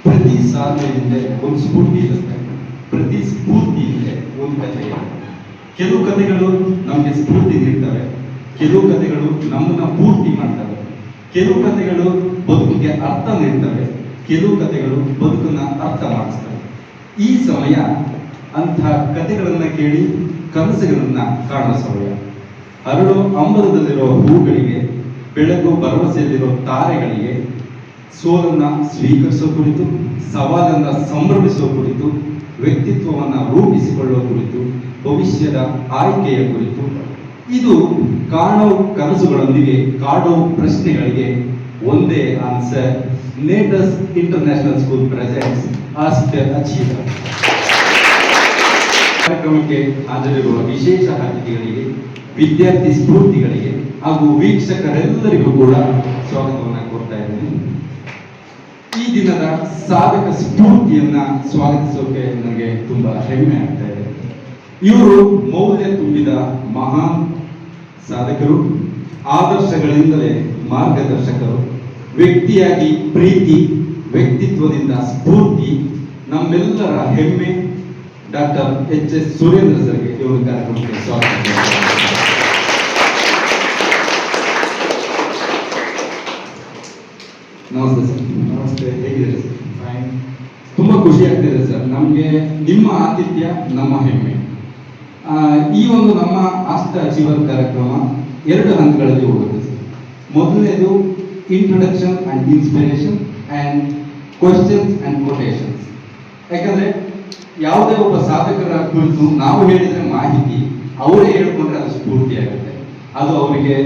ಪ್ರತಿ ಸಾಧನೆ ಹಿಂದೆ ಒಂದು ಸ್ಫೂರ್ತಿ ಇರುತ್ತೆ, ಪ್ರತಿ ಸ್ಫೂರ್ತಿ ಹಿಂದೆ ಒಂದು ಕಥೆ ಇರುತ್ತೆ. ಕೆಲವು ಕಥೆಗಳು ನಮಗೆ ಸ್ಫೂರ್ತಿ ನೀಡ್ತವೆ, ಕೆಲವು ಕಥೆಗಳು ನಮ್ಮನ್ನ ಪೂರ್ತಿ ಮಾಡ್ತವೆ, ಕೆಲವು ಕಥೆಗಳು ಬದುಕಿಗೆ ಅರ್ಥ ನೀಡ್ತವೆ, ಕೆಲವು ಕಥೆಗಳು ಬದುಕನ್ನ ಅರ್ಥ ಮಾಡಿಸ್ತವೆ. ಈ ಸಮಯ ಅಂಥ ಕಥೆಗಳನ್ನ ಕೇಳಿ ಕನಸುಗಳನ್ನ ಕಾಣೋ ಸಮಯ. ಅರಳು ಅಂಬರದಲ್ಲಿರೋ ಹೂಗಳಿಗೆ, ಬೆಳಕು ಭರವಸೆಯಲ್ಲಿರೋ ತಾರೆಗಳಿಗೆ, ಸೋಲನ್ನ ಸ್ವೀಕರಿಸೋ ಕುರಿತು, ಸವಾಲನ್ನ ಸಂಭ್ರಮಿಸೋ ಕುರಿತು, ವ್ಯಕ್ತಿತ್ವವನ್ನು ರೂಪಿಸಿಕೊಳ್ಳುವ ಕುರಿತು, ಭವಿಷ್ಯದ ಆಯ್ಕೆಯ ಕುರಿತು, ಇದು ಕಾಣೋ ಕನಸುಗಳೊಂದಿಗೆ ಕಾಡೋ ಪ್ರಶ್ನೆಗಳಿಗೆ ಒಂದೇ ಆನ್ಸರ್. ನೇಟಸ್ international school presents ask the achiever. ಕಾರ್ಯಕ್ರಮಕ್ಕೆ ಹಾಜರಿರುವ ವಿಶೇಷ ಅತಿಥಿಗಳಿಗೆ, ವಿದ್ಯಾರ್ಥಿ ಸ್ಫೂರ್ತಿಗಳಿಗೆ ಹಾಗೂ ವೀಕ್ಷಕರೆಲ್ಲರಿಗೂ ಕೂಡ ಸ್ವಾಗತವನ್ನು ಕೊಡ್ತಾ ಇದ್ದೇನೆ. ಈ ದಿನದ ಸಾಧಕ ಸ್ಫೂರ್ತಿಯನ್ನ ಸ್ವಾಗತಿಸೋಕೆ ನನಗೆ ತುಂಬಾ ಹೆಮ್ಮೆ ಆಗ್ತಾ ಇದೆ. ಇವರು ಮೌಲ್ಯ ತುಂಬಿದ ಮಹಾನ್ ಸಾಧಕರು, ಆದರ್ಶಗಳಿಂದಲೇ ಮಾರ್ಗದರ್ಶಕರು, ವ್ಯಕ್ತಿಯಾಗಿ ಪ್ರೀತಿ, ವ್ಯಕ್ತಿತ್ವದಿಂದ ಸ್ಫೂರ್ತಿ, ನಮ್ಮೆಲ್ಲರ ಹೆಮ್ಮೆ ಡಾಕ್ಟರ್ ಎಚ್.ಎಸ್. ಸುರೇಂದ್ರ ಸರ್ಗೆ ಇವರು ಕಾರ್ಯಕ್ರಮಕ್ಕೆ ಸ್ವಾಗತ. ನಮಸ್ತೆ ಸರ್. ನಮಸ್ತೆ, ಹೇಗಿದ್ದೀರಿ ಸರ್? ಫೈನ್. ತುಂಬಾ ಖುಷಿ ಆಗ್ತಿದೆ ಸರ್. ನಮಗೆ ನಿಮ್ಮ ಆತಿಥ್ಯ ನಮ್ಮ ಹೆಮ್ಮೆ. ಈ ಒಂದು ನಮ್ಮ ಆಸ್ಕ್ ದ ಅಚೀವರ್ ಕಾರ್ಯಕ್ರಮ 2 ಹಂತಗಳಲ್ಲಿ ಹೋಗುತ್ತೆ ಸರ್. ಮೊದಲನೇದು introduction and inspiration and questions and quotations. ಯಾಕಂದ್ರೆ ಯಾವುದೇ ಒಬ್ಬ ಸಾಧಕರ ಕುರಿತು ನಾವು ಹೇಳಿದ್ರೆ ಮಾಹಿತಿ, ಅವರೇ ಹೇಳ್ಕೊಂಡ್ರೆ ಅದು ಸ್ಫೂರ್ತಿ ಆಗುತ್ತೆ. ಅದು ಅವರಿಗೆ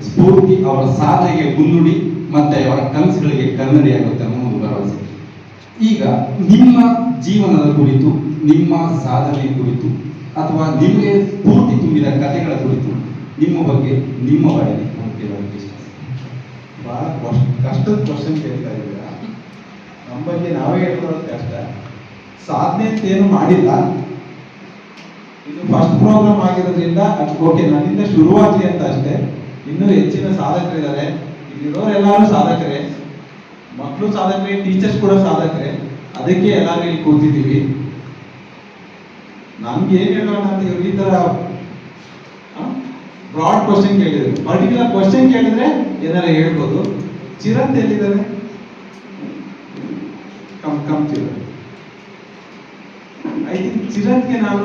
ಸ್ಫೂರ್ತಿ, ಅವರ ಸಾಧನೆಗೆ ಮುನ್ನುಡಿ, ಮತ್ತೆ ಅವರ ಕನಸುಗಳಿಗೆ ಕನ್ನಡಿ ಆಗುತ್ತೆ ಅನ್ನೋ ಒಂದು ಭರವಸೆ. ಈಗ ನಿಮ್ಮ ಜೀವನದ ಕುರಿತು, ನಿಮ್ಮ ಸಾಧನೆ ಕುರಿತು, ಅಥವಾ ನಿಮಗೆ ಸ್ಫೂರ್ತಿ ತುಂಬಿದ ಕಥೆಗಳ ಕುರಿತು ನಿಮ್ಮ ಬಗ್ಗೆ ನಿಮ್ಮ ಬಾಯಲ್ಲಿ ಕೇಳೋದಕ್ಕೆ ಇಷ್ಟ. ಬಹಳ ಕಷ್ಟದ ಕ್ವಶನ್ ಕೇಳ್ತಾ ಇದ್ದೀರಾ. ನಮ್ಮ ಬಗ್ಗೆ ನಾವೇ ಹೇಳ್ಕೊಳ್ಳೋದು ಕಷ್ಟ. ಸಾಧನೆ ಅಂತ ಏನು ಮಾಡಿಲ್ಲ, ಇದು ಫಸ್ಟ್ ಪ್ರೋಗ್ರಾಮ್ ಆಗಿರೋದ್ರಿಂದ ಅದು ಓಕೆ, ನನ್ನಿಂದ ಶುರುವಾಗಲಿ ಅಂತ ಅಷ್ಟೇ. ಇನ್ನೂ ಹೆಚ್ಚಿನ ಸಾಧಕರಿದ್ದಾರೆ, ಇಲ್ಲಿರೋರೆಲ್ಲರೂ ಸಾಧಕರೇ, ಮಕ್ಕಳು ಸಾಧಕರೇ, ಟೀಚರ್ಸ್ ಕೂಡ ಸಾಧಕರೇ. ಅದಕ್ಕೆ ಎಲ್ಲರೂ ಇಲ್ಲಿ ಕೂತಿದ್ದೀವಿ. ನಮ್ಗೆ ಏನ್ ಹೇಳೋಣ ಅಂತ ಇವ್ರು ಈ ತರ ಬ್ರಾಡ್ ಕ್ವಶನ್ ಕೇಳಿದ್ರು. ಪರ್ಟಿಕ್ಯುಲರ್ ಕ್ವಶನ್ ಕೇಳಿದ್ರೆ ಏನಾರ ಹೇಳ್ಬೋದು. ಚಿರಂತ್ ಎಲ್ಲಿದ್ದಾರೆ? ಕಮ್ ಚಿರಂತ್. ಐ ಥಿಂಕ್ ಚಿರಂತ್ಗೆ ನಾನು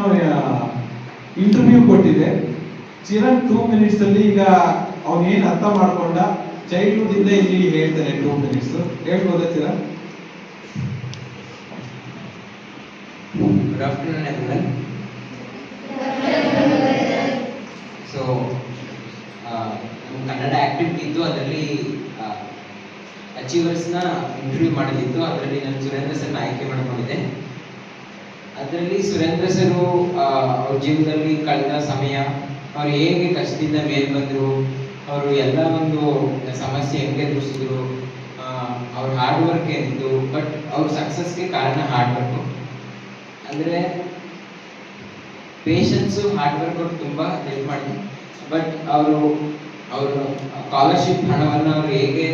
ಇಂಟರ್ವ್ಯೂ ಕೊಟ್ಟಿದ್ದೆ. ಚಿರಂತ್ 2 ಮಿನಿಟ್ಸ್ ಅಲ್ಲಿ ಈಗ ಅವನೇನ್ ಅರ್ಥ ಮಾಡ್ಕೊಂಡ, ಚೈಲ್ಡ್ಹುಡ್ ಇಂದ ಇಲ್ಲಿ ಹೇಳ್ತಾನೆ 2 ಮಿನಿಟ್ಸ್. ಹೇಳ್ಬೋದಾ Chiranth? Good afternoon, everyone. So, Kannada activity ಇದ್ದು, ಅದರಲ್ಲಿ ಅಚೀವರ್ಸ್ನ ಇಂಟರ್ವ್ಯೂ ಮಾಡೋದಿತ್ತು. ಅದರಲ್ಲಿ ನಾನು ಸುರೇಂದ್ರ ಸರ್ನ ಆಯ್ಕೆ ಮಾಡ್ಕೊಂಡಿದ್ದೆ. ಅದರಲ್ಲಿ ಸುರೇಂದ್ರ ಸರು ಅವ್ರ ಜೀವನದಲ್ಲಿ ಕಳೆದ ಸಮಯ, ಅವ್ರು ಹೇಗೆ ಕಷ್ಟದಿಂದ ಮೇಲೆ ಬಂದರು, ಅವರು ಎಲ್ಲ ಒಂದು ಸಮಸ್ಯೆ ಹೆಂಗೆ ಎದುರಿಸಿದ್ರು, ಅವ್ರ ಹಾರ್ಡ್ ವರ್ಕ್ ಏನಿತ್ತು. ಬಟ್ ಅವ್ರ ಸಕ್ಸಸ್ಗೆ ಕಾರಣ ಹಾರ್ಡ್ ವರ್ಕು. ಅಂದರೆ ಪೇಷನ್ಸು, ಹಾರ್ಡ್ ವರ್ಕ್ ಅವ್ರು ತುಂಬ ಹೆಲ್ಪ್ ಮಾಡಿದ್ರು. ಬಟ್ ಅವರು ಸ್ಕಾಲರ್ಶಿಪ್ ಹಣವನ್ನು ಅವರು ಹೇಗೆ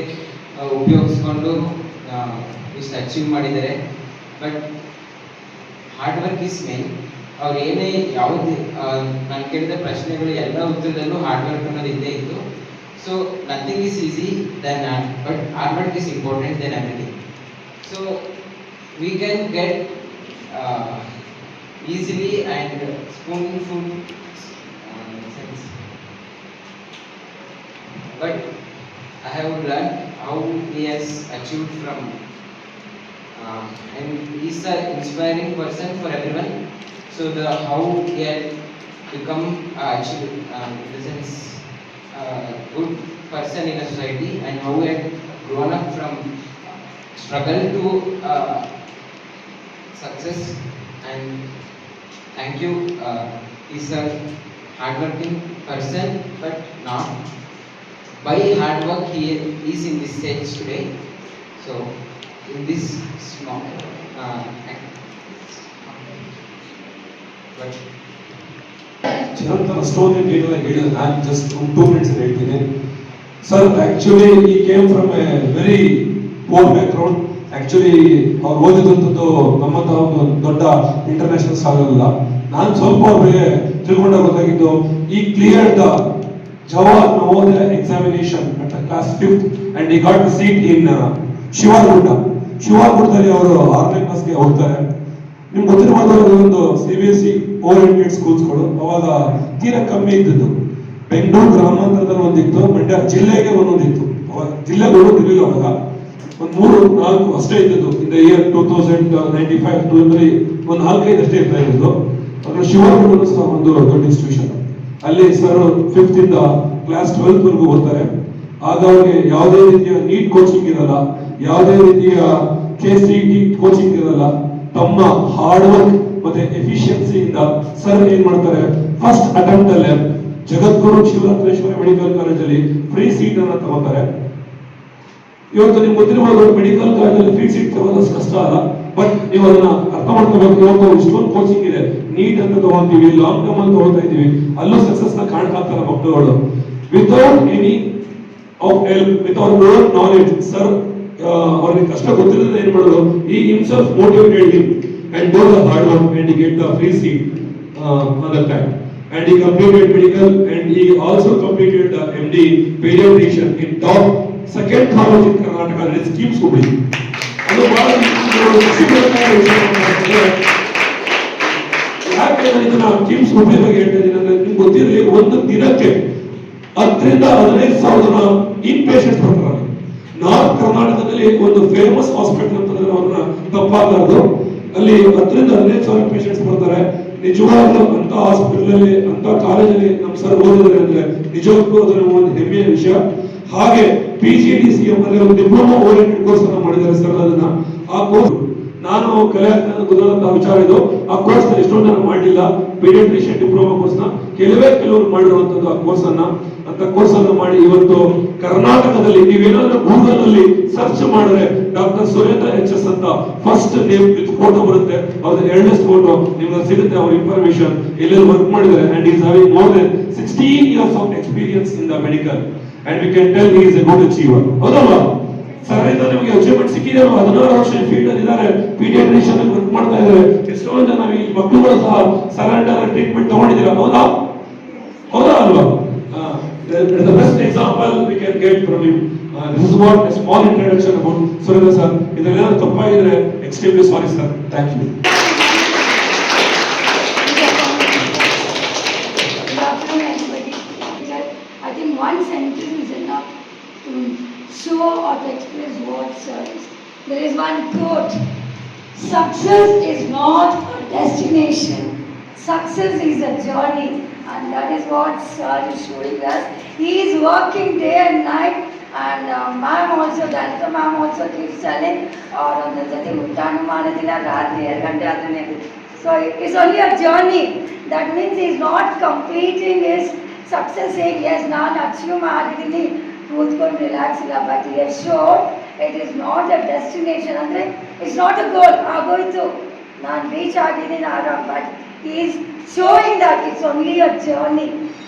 ಉಪಯೋಗಿಸ್ಕೊಂಡು ಇಷ್ಟು ಅಚೀವ್ ಮಾಡಿದ್ದಾರೆ. But hard work is main. ಅವ್ರು ಏನೇ ಯಾವುದು ನಾನು ಕೇಳಿದ ಪ್ರಶ್ನೆಗಳು ಎಲ್ಲ ಉತ್ತರದಲ್ಲೂ ಹಾರ್ಡ್ ವರ್ಕ್ ಅನ್ನೋದು ಇದ್ದೇ ಇತ್ತು. So nothing is easy than but hard work is important than everything. So we can get easily and spoonful sense. But I have learned how he has achieved from and he is an inspiring person for everyone. So the how he had become achieved in the sense good person in a society, and how he had grown up from struggle to success. And thank you. He's a hardworking person, but not by hard work he is in this stage today. So in this small but ಚಿರಂತನ story ಹೇಳಿದ್ರೆ ನಾನು just 2 minutes ಹೇಳ್ತೀನಿ. Sir, actually ಈ came from a very poor background. Actually ಅವ್ರು ಓದಿದಂಥದ್ದು ನಮ್ಮಂತ ಒಂದು ದೊಡ್ಡ ಇಂಟರ್ನ್ಯಾಷನಲ್ ಸಾಗಲ್ಲ. ನಾನು ಸ್ವಲ್ಪ ಅವ್ರಿಗೆ ತಿಳ್ಕೊಂಡಾಗ ಗೊತ್ತಾಗಿದ್ದು, ಈ clear the Jawahar Navodaya examination at the class 5th and he got the seat in ಶಿವಾರ್ಗುಡ್ಡದಲ್ಲಿ ಅವರು 6ನೇ ಕ್ಲಾಸ್ಗೆ ಹೋಗ್ತಾರೆ. ನಿಮ್ಗೆ ಗೊತ್ತಿರಬಹುದು, ಒಂದು CBSE ಓರಿಯೆಂಟೆಡ್ ಸ್ಕೂಲ್ಸ್ಗಳು ಅವಾಗ ತೀರಾ ಕಮ್ಮಿ ಇದ್ದದ್ದು. ಬೆಂಗಳೂರು ಗ್ರಾಮಾಂತರದಲ್ಲಿ ಒಂದಿತ್ತು, ಮಂಡ್ಯ ಜಿಲ್ಲೆಗೆ ಒಂದೊಂದಿತ್ತು. ಅವಾಗ ಜಿಲ್ಲೆಗಳು ಇರಲಿಲ್ಲ, ಅವಾಗ ಒಂದು 3-4 ಅಷ್ಟೇ ಇದ್ದದ್ದು. ಇನ್ ದ ಇಯರ್ 2095 ಒಂದು 4-5 ಅಷ್ಟೇ ಇರ್ತಾ ಇದ್ದು. ಅದ್ರ ಶಿವಾರ್ಗುಡ್ಡ ಸಹ ಒಂದು ದೊಡ್ಡ ಇನ್ಸ್ಟಿಟ್ಯೂಷನ್. ಅಲ್ಲಿ ಸರ್ 5th ಇಂದ ಕ್ಲಾಸ್ 12th ವರೆಗೂ ಓದ್ತಾರೆ. ಆಗ ಅವ್ರಿಗೆ ಯಾವುದೇ ರೀತಿಯ ನೀಟ್ ಕೋಚಿಂಗ್ ಇರಲ್ಲ, ಯಾವುದೇ ರೀತಿಯ KCET ಕೋಚಿಂಗ್ ಇರಲ್ಲ. ತಮ್ಮ ಹಾರ್ಡ್ ವರ್ಕ್ ಮತ್ತೆ ಎಫಿಷಿಯನ್ಸಿಯಿಂದ ಸರ್ ಏನ್ ಮಾಡ್ತಾರೆ, ಫಸ್ಟ್ ಅಟೆಂಪ್ಟ್ ಅಲ್ಲೇ ಜಗದ್ಗುರು ಶಿವರಾತ್ರೇಶ್ವರ ಮೆಡಿಕಲ್ ಕಾಲೇಜಲ್ಲಿ ಫ್ರೀ ಸೀಟ್ ಅನ್ನ ತಗೋತಾರೆ. ಇವತ್ತು ನಿಮ್ಗೆ ಗೊತ್ತಿರಬಹುದು, ಮೆಡಿಕಲ್ ಕಾಲೇಜಲ್ಲಿ ಫ್ರೀ ಸೀಟ್ ತಗೋದಷ್ಟು ಕಷ್ಟ ಅಲ್ಲ. ಬಟ್ ನೀವು ಅದನ್ನ ಅರ್ಥ ಮಾಡ್ಕೋಬೇಕು. ಇವತ್ತು ಇಷ್ಟೊಂದು ಕೋಚಿಂಗ್ ಇದೆ, ನೀಟ್ ಅಂತ ತಗೊಂತೀವಿ, ಲಾಂಗ್ ಟರ್ಮ್ ಅಂತ ತಗೋತಾ ಇದೀವಿ, ಅಲ್ಲೂ ಸಕ್ಸಸ್ ನ ಕಾಣ್ತಾರೆ ಮಕ್ಕಳುಗಳು. Without any of help, with our own knowledge. Sir ಅವ್ರಿಗೆ ಕಷ್ಟ ಗೊತ್ತಿಲ್ಲದೆ ಏನ್ ಮಾಡೋದು, ಈ himself motivated him and do the hard work and he get the free seat on the time. And he completed medical and he also completed the MD pediatrician in top second college in Karnataka, that is KIMS Hubli. ಅದು ಬಹಳ ಯಾಕೆ ಇದನ್ನ KIMS Hubli ಬಗ್ಗೆ ಹೇಳ್ತಾ ಇದ್ದೀನಿ ಅಂದ್ರೆ, ನಿಮ್ಗೆ ಗೊತ್ತಿರಲಿ, ಒಂದು ದಿನಕ್ಕೆ 10,000 to 15,000 ಇನ್ ಪೇಷಂಟ್ಸ್ ಬರ್ತಾರೆ. ನಾರ್ತ್ ಕರ್ನಾಟಕದಲ್ಲಿ ಒಂದು ಫೇಮಸ್ ಹಾಸ್ಪಿಟಲ್ ಅಂತಂದ್ರೆ ಅವ್ರನ್ನ ತಪ್ಪಾಗಲಾರದು. ಅಲ್ಲಿ 10,000 to 15,000 ಪೇಷಂಟ್ಸ್ ಬರ್ತಾರೆ. ನಿಜವಾಗ್ಲೂ ಅಂತ ಹಾಸ್ಪಿಟಲ್ ಅಲ್ಲಿ, ಅಂತ ಕಾಲೇಜಲ್ಲಿ ನಮ್ಮ ಸರ್ ಓದಿದ್ರೆ ಅಂದ್ರೆ ನಿಜವಾಗ್ಲೂ ಅದರ ಒಂದು ಹೆಮ್ಮೆಯ ವಿಷಯ. ಹಾಗೆ PGDCM ಅಲ್ಲಿ ಒಂದು ಡಿಪ್ಲೊಮಾ ಓರಿಯೆಂಟೆಡ್ ಕೋರ್ಸ್ ಅನ್ನ ಮಾಡಿದ್ದಾರೆ ಸರ್. ಅದನ್ನ ಆ ಕೋರ್ಸ್ ನಾನು ಕಲೆ ಗೊತ್ತಾದಂತಹ ವಿಚಾರ ಇದು. ಆ ಕೋರ್ಸ್ ಎಷ್ಟೊಂದು ಜನ ಮಾಡಲಿಲ್ಲ. ಪೀಡಿಯಾಟ್ರಿಷಿಯನ್ ಡಿಪ್ಲೊಮಾ ಕೋರ್ಸ್ ನ ಕೆಲವರು ಮಾಡಿರುವಂತದ್ದು ಆ ಕೋರ್ಸ್ ಅನ್ನ. ಅಂತ ಕೋರ್ಸ್ ಅನ್ನು ಮಾಡಿ ಇವತ್ತು ಕರ್ನಾಟಕದಲ್ಲಿ ನೀವೇನಾದ್ರೂ ಗೂಗಲ್ ಅಲ್ಲಿ ಸರ್ಚ್ ಮಾಡಿದ್ರೆ ಡಾಕ್ಟರ್ ಸುರೇಂದ್ರ HS ಅಂತ ಫಸ್ಟ್ ನೇಮ್ ವಿತ್ ಫೋಟೋ ಬರುತ್ತೆ. ಅವ್ರದ್ದು ಎರಡನೇ ಫೋಟೋ ನಿಮ್ಗೆ ಸಿಗುತ್ತೆ. ಅವ್ರ ಇನ್ಫಾರ್ಮೇಶನ್ ಎಲ್ಲೆಲ್ಲಿ ವರ್ಕ್ ಮಾಡಿದ್ದಾರೆ. And is having more than 16 years of experience in the medical and we can tell he is a good achiever. ಹೌದಲ್ವಾ ಸರ್? ಇಂದ ನಿಮಗೆ ಅಚೀವ್ಮೆಂಟ್ ಸಿಕ್ಕಿದೆ. 16 ವರ್ಷ ಫೀಲ್ಡ್ ಅಲ್ಲಿ ಇದ್ದಾರೆ, ಪೀಡಿಯಾಟ್ರಿಷಿಯನ್ ವರ್ಕ್ ಮಾಡ್ತಾ ಇದ್ದಾರೆ. ಎಷ್ಟೊಂದು ಜನ ಈ ಮಕ್ಕಳುಗಳು ಸಹ ಸರೆಂಡರ್ ಟ್ರೀಟ್ಮೆಂಟ್ ತಗೊಂಡಿದ್ದೀರಾ. ಹೌದಾ ಅಲ್ವಾ? The best example we can get from him. This is what a small introduction about Surendra sir. ಇದೆಲ್ಲ ತಪ್ಪಾಗಿದ್ರೆ extremely sorry sir. Thank you. I think one sentence is enough to show or to express what sir is. There is one quote: "Success is not a destination. Success is a journey." And that is what sir is showing us. He is working day and night. And ma'am also, Dalita ma'am also keeps telling, or on the jati uttanu madidilla ratri 2 gante adane. So it's only a journey. That means he is not completing his success saying yes ನಾನು achieve ಮಾಡಿದ್ದೀನಿ ಕೂತ್ಕೊಂಡು relax ಇಲ್ಲ. But he has shown it is not a destination. ಅಂದ್ರೆ it's not a goal. ಆಗೋಯ್ತು, ನಾನು reach ಆಗಿದ್ದೀನಿ ಆರಾಮ್. But he is showing that it's only a journey.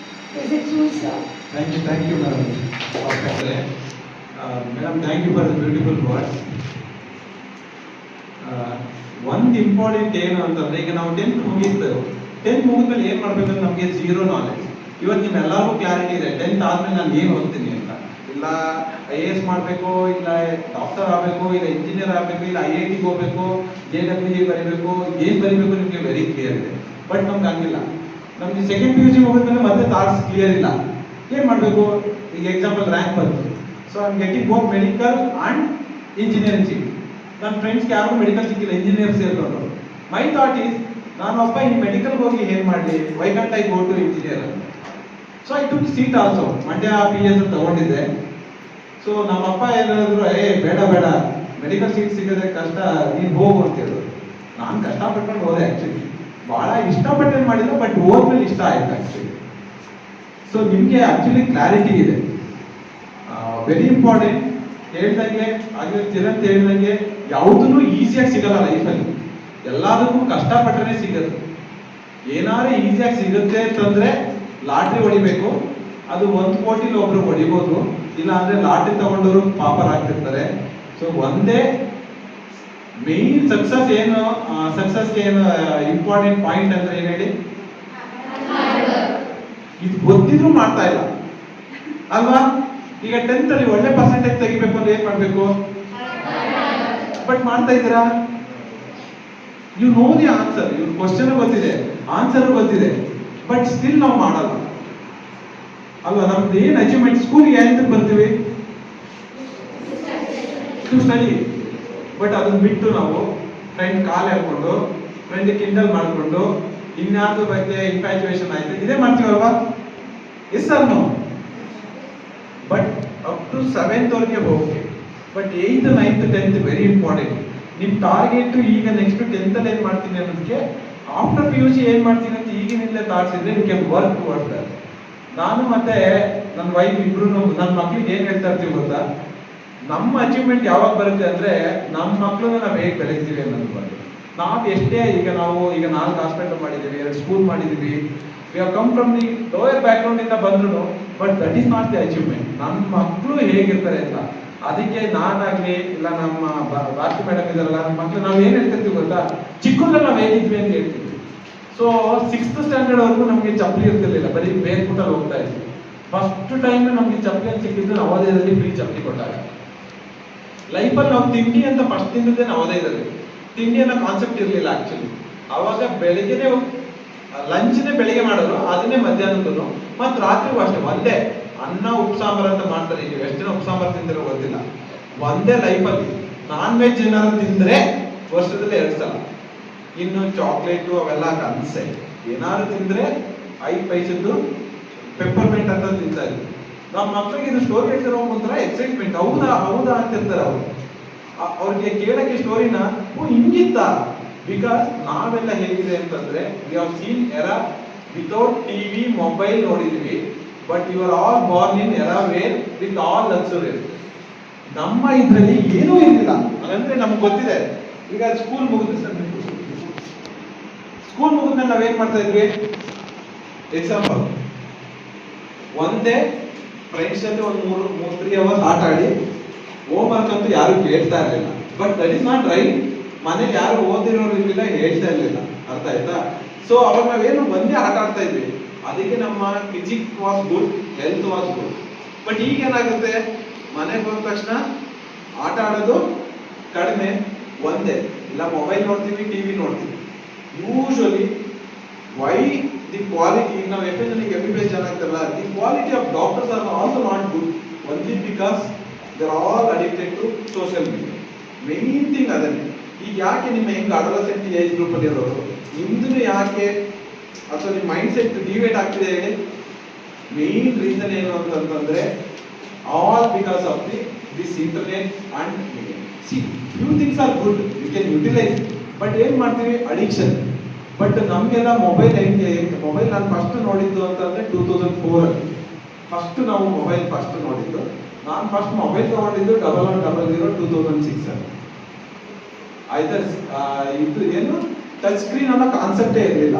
Is it true, sir? Thank you, madam. Madam, thank you for the beautiful words. ಒಂದು important ಏನು ಅಂತಂದ್ರೆ, ಈಗ ನಾವು 10th ಮುಗಿದ್ಮೇಲೆ ಏನ್ ಮಾಡ್ಬೇಕಂತ ನಮಗೆ ಝೀರೋ ನಾಲೆಜ್. ಇವತ್ತು ನಿಮ್ಮೆಲ್ಲರಿಗೂ ಕ್ಲಾರಿಟಿ ಇದೆ 10th ಆದ್ಮೇಲೆ ನಾನು ಏನು ಓದ್ತೀನಿ ಅಂತ. ಇಲ್ಲ IAS ಮಾಡಬೇಕು, ಇಲ್ಲ ಡಾಕ್ಟರ್ ಆಗಬೇಕು, ಇಲ್ಲ ಇಂಜಿನಿಯರ್ ಆಗಬೇಕು, ಇಲ್ಲ IIT ಹೋಗ್ಬೇಕು, JEE ಬರೀಬೇಕು, ಏನ್ ಬರೀಬೇಕು ನಿಮಗೆ ವೆರಿ ಕ್ಲಿಯರ್ ಇದೆ. ಬಟ್ ನಮ್ಗೆ ಹಂಗಿಲ್ಲ. ನಮ್ಗೆ ಸೆಕೆಂಡ್ PUC ಹೋಗಿದ್ಮೇಲೆ ಮತ್ತೆ ಥಾಟ್ಸ್ ಕ್ಲಿಯರ್ ಇಲ್ಲ. ಏನ್ ಮಾಡಬೇಕು? ಈಗ ಎಕ್ಸಾಂಪಲ್ ರ್ಯಾಂಕ್ ಬಂತು, so I am getting both medical and engineering seat. ನನ್ನ ಫ್ರೆಂಡ್ಸ್ಗೆ ಯಾರಿಗೂ ಮೆಡಿಕಲ್ ಸಿಕ್ಕಿಲ್ಲ, ಇಂಜಿನಿಯರ್ ಸೇರ್ಕೊಂಡು. ಮೈ ಥಾಟ್ ಈಸ್, ನಾನು ಒಬ್ಬ ಈ ಮೆಡಿಕಲ್ ಹೋಗಿ ಏನ್ ಮಾಡಲಿ, why can't I go to engineer ಅಂತ. So I took seat also. Mandya PS ತಗೊಂಡಿದ್ದೆ. ಸೊ ನಮ್ಮಪ್ಪ ಏನಾದ್ರು, ಬೇಡ ಮೆಡಿಕಲ್ ಸೀಟ್ ಸಿಗೋದೇ ಕಷ್ಟ, ನೀನು ಹೋಗು ಅಂತ ಹೇಳಿದ್ರು. ನಾನು ಕಷ್ಟಪಟ್ಕೊಂಡು ಹೋದೆ. ಆ್ಯಕ್ಚುಲಿ ಭಾಳ ಇಷ್ಟಪಟ್ಟೇನು ಮಾಡಿಲ್ಲ, ಬಟ್ ಓದ್ಮೇಲೆ ಇಷ್ಟ ಆಯ್ತು ಆ್ಯಕ್ಚುಲಿ. ಸೊ ನಿಮಗೆ ಆ್ಯಕ್ಚುಲಿ ಕ್ಲಾರಿಟಿ ಇದೆ. Very important. ಹೇಳ್ದಂಗೆ ಹಾಗೆ ಚಿರಂತ ಹೇಳ್ದಂಗೆ ಯಾವುದೂ ಈಸಿಯಾಗಿ ಸಿಗಲ್ಲ ಲೈಫಲ್ಲಿ. ಎಲ್ಲದಕ್ಕೂ ಕಷ್ಟಪಟ್ಟರೆ ಸಿಗೋದು. ಏನಾದ್ರು ಈಸಿಯಾಗಿ ಸಿಗುತ್ತೆ ಅಂತಂದ್ರೆ ಲಾಟ್ರಿ ಹೊಡಿಬೇಕು. ಅದು 1 ಕೋಟಿಲಿ ಒಬ್ರು ಹೊಡಿಬೋದು, ಇಲ್ಲ ಅಂದ್ರೆ ಲಾಟ್ರಿ ತಗೊಂಡವರು ಪಾಪರ್ ಆಗ್ತಿರ್ತಾರೆ. ಸೊ ಒಂದೇ ಮೇನ್ ಸಕ್ಸಸ್ಗೆ ಏನು ಇಂಪಾರ್ಟೆಂಟ್ ಪಾಯಿಂಟ್ ಅಂದ್ರೆ ಏನ್ ಹೇಳಿ, ಇದು ಗೊತ್ತಿದ್ರು ಮಾಡ್ತಾ ಇಲ್ಲ ಅಲ್ವಾ? ಈಗ 10th ಅಲ್ಲಿ ಒಳ್ಳೆ ಪರ್ಸೆಂಟೇಜ್ ತೆಗಿಬೇಕು ಅಂದ್ರೆ ಏನ್ ಮಾಡ್ಬೇಕು? ಬಟ್ ಮಾಡ್ತಾ ಇದ್ದೀರಾ? ಯು ನೋ ದಿ ಆನ್ಸರ್, ಇವ್ರ ಕ್ವಶನ್ ಗೊತ್ತಿದೆ, ಆನ್ಸರ್ ಗೊತ್ತಿದೆ, ಬಟ್ ಸ್ಟಿಲ್ ನಾವು ಮಾಡಲ್ಲ ಅಲ್ವಾ? ನಮ್ದು ಏನ್ ಅಚೀವ್ಮೆಂಟ್, ಸ್ಕೂಲ್ಗೆ ಏನಂತ ಬರ್ತೀವಿ? To study. ಬಟ್ ಅದನ್ನ ಬಿಟ್ಟು ನಾವು ಫ್ರೆಂಡ್ ಕಾಲ್ ಹಾಕೊಂಡು, ಫ್ರೆಂಡ್ ಕಿಂಡಲ್ ಮಾಡ್ಕೊಂಡು, ಇನ್ಯಾವ್ದ್ರ ಬಗ್ಗೆ ಇನ್ಫ್ಯಾಚುಯೇಷನ್ ಆಯ್ತು, ಇದೇ ಮಾಡ್ತೀವಲ್ವಾ? Yes sir no. But up to 7th ವರೆಗೆ okay, but 8th 9th 10th very important. ನಿಮ್ ಟಾರ್ಗೆಟ್ ಈಗ ನೆಕ್ಸ್ಟ್ 10th ಅಲ್ಲಿ ಏನ್ ಮಾಡ್ತೀನಿ ಅನ್ನೋದಕ್ಕೆ ಆಫ್ಟರ್ PUC ಏನ್ ಮಾಡ್ತೀನಿ ಅಂತ ಈಗಿನಿಂದಲೇ ಥಾಟ್ಸ್ ಇದ್ರೆ you can work towards that. ನಾನು ಮತ್ತೆ ನನ್ನ ವೈಫ್ ಇಬ್ರು ನನ್ನ ಮಕ್ಳಿಗೆ ಏನ್ ಹೇಳ್ತಾ ಇರ್ತೀವಿ ಗೊತ್ತಾ, ನಮ್ಮ ಅಚೀವ್ಮೆಂಟ್ ಯಾವಾಗ ಬರುತ್ತೆ ಅಂದ್ರೆ ನಮ್ಮ ಮಕ್ಕಳನ್ನ ನಾವು ಹೇಗೆ ಬೆಳೆಸ್ತೀವಿ ಅನ್ನೋದು ಬಗ್ಗೆ. ನಾವು ಎಷ್ಟೇ ಈಗ 4 ಹಾಸ್ಪಿಟಲ್ ಮಾಡಿದ್ದೀವಿ, 2 ಸ್ಕೂಲ್ ಮಾಡಿದ್ದೀವಿ, we have come from the lower background ಇಂದ ಬಂದ್ರು, but that is not the achievement. ನಮ್ಮ ಮಕ್ಕಳು ಹೇಗಿರ್ತಾರೆ ಅಂತ. ಅದಕ್ಕೆ ನಾನಾಗ್ಲಿ ಇಲ್ಲ ನಮ್ಮ ಭಾರತಿ ಮೇಡಮ್ ಇದಾರಲ್ಲ, ನಮ್ಮ ಮಕ್ಕಳು ನಾವು ಏನ್ ಹೇಳ್ತಿರ್ತೀವಿ ಗೊತ್ತಾ, ಚಿಕ್ಕಂದ್ರೆ ನಾವು ಹೇಗಿದ್ವಿ ಅಂತ ಹೇಳ್ತೀವಿ. ಸೊ 6th ಸ್ಟ್ಯಾಂಡರ್ಡ್ ವರೆಗೂ ನಮಗೆ ಚಪ್ಪಲಿ ಇರ್ತಿರ್ಲಿಲ್ಲ, ಬರೀ ಬೇರ್ಫುಟಲ್ಲಿ ಹೋಗ್ತಾ ಇದ್ವಿ. ಫಸ್ಟ್ ಟೈಮ್ ನಮ್ಗೆ ಚಪ್ಪಲಿ ಅಂತ ಸಿಕ್ಕಿದ್ದು ನವೋದಯದಲ್ಲಿ ಫ್ರೀ ಚಪ್ಪಲಿ ಕೊಟ್ಟಾಗ. ಲೈಫಲ್ಲಿ ನಾವು ತಿಂಡಿ ಅಂತ ಫಸ್ಟ್ ತಿಂದಿದ್ದೆ ನವೋದಯದಲ್ಲಿ. ತಿಂಡಿ ಅನ್ನೋ ಕಾನ್ಸೆಪ್ಟ್ ಇರಲಿಲ್ಲ ಆಕ್ಚುಲಿ. ಅವಾಗ ಬೆಳಿಗ್ಗೆನೆ ಲಂಚ್ನೇ ಬೆಳಿಗ್ಗೆ ಮಾಡೋರು, ಅದನ್ನೇ ಮಧ್ಯಾಹ್ನದೂ ಮತ್ತು ರಾತ್ರಿಗೂ ಅಷ್ಟೇ ಒಂದೇ ಅನ್ನ ಉಪ್ಸಾಂಬಾರ್ ಅಂತ ಮಾಡ್ತಾರೆ. ಈಗ ಎಷ್ಟು ಜನ ಉಪ್ಸಾಂಬಾರ್ ತಿಂತಾರೆ ಗೊತ್ತಿಲ್ಲ. ಒಂದೇ ಲೈಫಲ್ಲಿ ನಾನ್ ವೆಜ್ ಏನಾದ್ರು ತಿಂದ್ರೆ ವರ್ಷದಲ್ಲಿ 2 ಸಲ. ಇನ್ನು ಚಾಕ್ಲೇಟು ಅವೆಲ್ಲ ಕನ್ಸೆ ಏನಾದ್ರು ತಿಂದ್ರೆ 5 ಪೈಸದ್ದು ಪೆಪ್ಪರ್ಮೆಂಟ್ ಅಂತ ತಿಂತಾ ಇದ್ರು. ನಮ್ಮ ಮಕ್ಕಳಿಗೆ ಇದು ಸ್ಟೋರಿ ಹೇಳ್ತಿರೋ ಒಂಥರ ಎಕ್ಸೈಟ್ಮೆಂಟ್. ಹೌದಾ ಹೌದಾ ಅಂತಿರ್ತಾರೆ ಅವರು. ಅವ್ರಿಗೆ ಕೇಳಕ್ಕೆ ಸ್ಟೋರಿನ ಹಿಂಗಿತ್ತ. ಬಿಕಾಸ್ ನಾವೆಲ್ಲ ಹೇಗಿದೆ ಅಂತಂದ್ರೆ we have seen era without TV mobile ನೋಡಿದ್ವಿ, but you are all born in era where with all luxury. ನಮ್ಮ ಇದ್ರಲ್ಲಿ ಏನೂ ಇರಲಿಲ್ಲ. ಹಾಗಂದ್ರೆ ನಮ್ಗೆ ಗೊತ್ತಿದೆ. ಈಗ ಸ್ಕೂಲ್ ಮುಗಿದ್ರೆ ಸ್ಕೂಲ್ ಮುಗಿದ್ಮೇಲೆ ನಾವೇನ್ ಮಾಡ್ತಾ ಇದ್ವಿ? ಎಕ್ಸಾಂಪಲ್ ಒಂದೇ ಫ್ರೆಂಡ್ಸ್ ಜೊತೆ ಒಂದು 3 ಅವರ್ಸ್ ಆಟ ಆಡಿ ಹೋಮ್ ವರ್ಕ್ ಅಂತೂ ಯಾರು ಕೇಳ್ತಾ ಇರಲಿಲ್ಲ. But that is not right. ಮನೇಲಿ ಯಾರು ಓದಿರೋರು ಇರಲಿಲ್ಲ, ಹೇಳ್ತಾ ಇರಲಿಲ್ಲ. ಅರ್ಥ ಆಯ್ತಾ? ಸೊ ಅವಾಗ ನಾವೇನು ಒಂದೇ ಆಟ ಆಡ್ತಾ ಇದ್ವಿ. ಅದಕ್ಕೆ ನಮ್ಮ physics was good, health was good. But ಈಗ ಏನಾಗುತ್ತೆ, ಮನೆಗೆ ಬಂದ ತಕ್ಷಣ ಆಟ ಆಡೋದು ಕಡಿಮೆ, ಒಂದೇ ಇಲ್ಲ ಮೊಬೈಲ್ ನೋಡ್ತೀವಿ, ಟಿವಿ ನೋಡ್ತೀವಿ. ಯೂಶಲಿ ವೈ ದಿ ಕ್ವಾಲಿಟಿ, ನಾವು MBBS ಜನ ಆಗ್ತಾರಲ್ಲ, the quality of doctors are also not good, only because they are all addicted to social media. Main thing ಅದನ್ನೇ. ಈಗ ಯಾಕೆ ನಿಮ್ಮ ಹೆಂಗೆ ಅಡೋಲೆಸೆಂಟ್ ಏಜ್ ಗ್ರೂಪ್ ಅಲ್ಲಿ ಇರೋರು ನಿಮ್ದು ಯಾಕೆ ಅಥವಾ ನಿಮ್ಮ ಮೈಂಡ್ ಸೆಟ್ ಡಿವೇಟ್ ಆಗ್ತಿದೆ ಹೇಳಿ? ಮೇನ್ ರೀಸನ್ ಏನು ಅಂತಂದ್ರೆ all because of this internet and media. See few things are good, you can utilise, but ಏನ್ ಮಾಡ್ತೀವಿ? ಅಡಿಕ್ಷನ್. ಬಟ್ ನಮಗೆಲ್ಲ ಮೊಬೈಲ್ ಮೊಬೈಲ್ ನಾನು ಫಸ್ಟ್ ನೋಡಿದ್ದು ಅಂತಂದ್ರೆ 2004 ಅಲ್ಲಿ ಫಸ್ಟ್ ನಾವು ಮೊಬೈಲ್ ಫಸ್ಟ್ ನೋಡಿದ್ದು. ನಾನು ಫಸ್ಟ್ ಮೊಬೈಲ್ ತಗೊಂಡಿದ್ದು 1100 2006 ಅಲ್ಲಿ. ಆಯ್ತಾ? ಇದು ಏನು ಟಚ್ ಸ್ಕ್ರೀನ್ ಅನ್ನೋ ಕಾನ್ಸೆಪ್ಟೇ ಇರಲಿಲ್ಲ.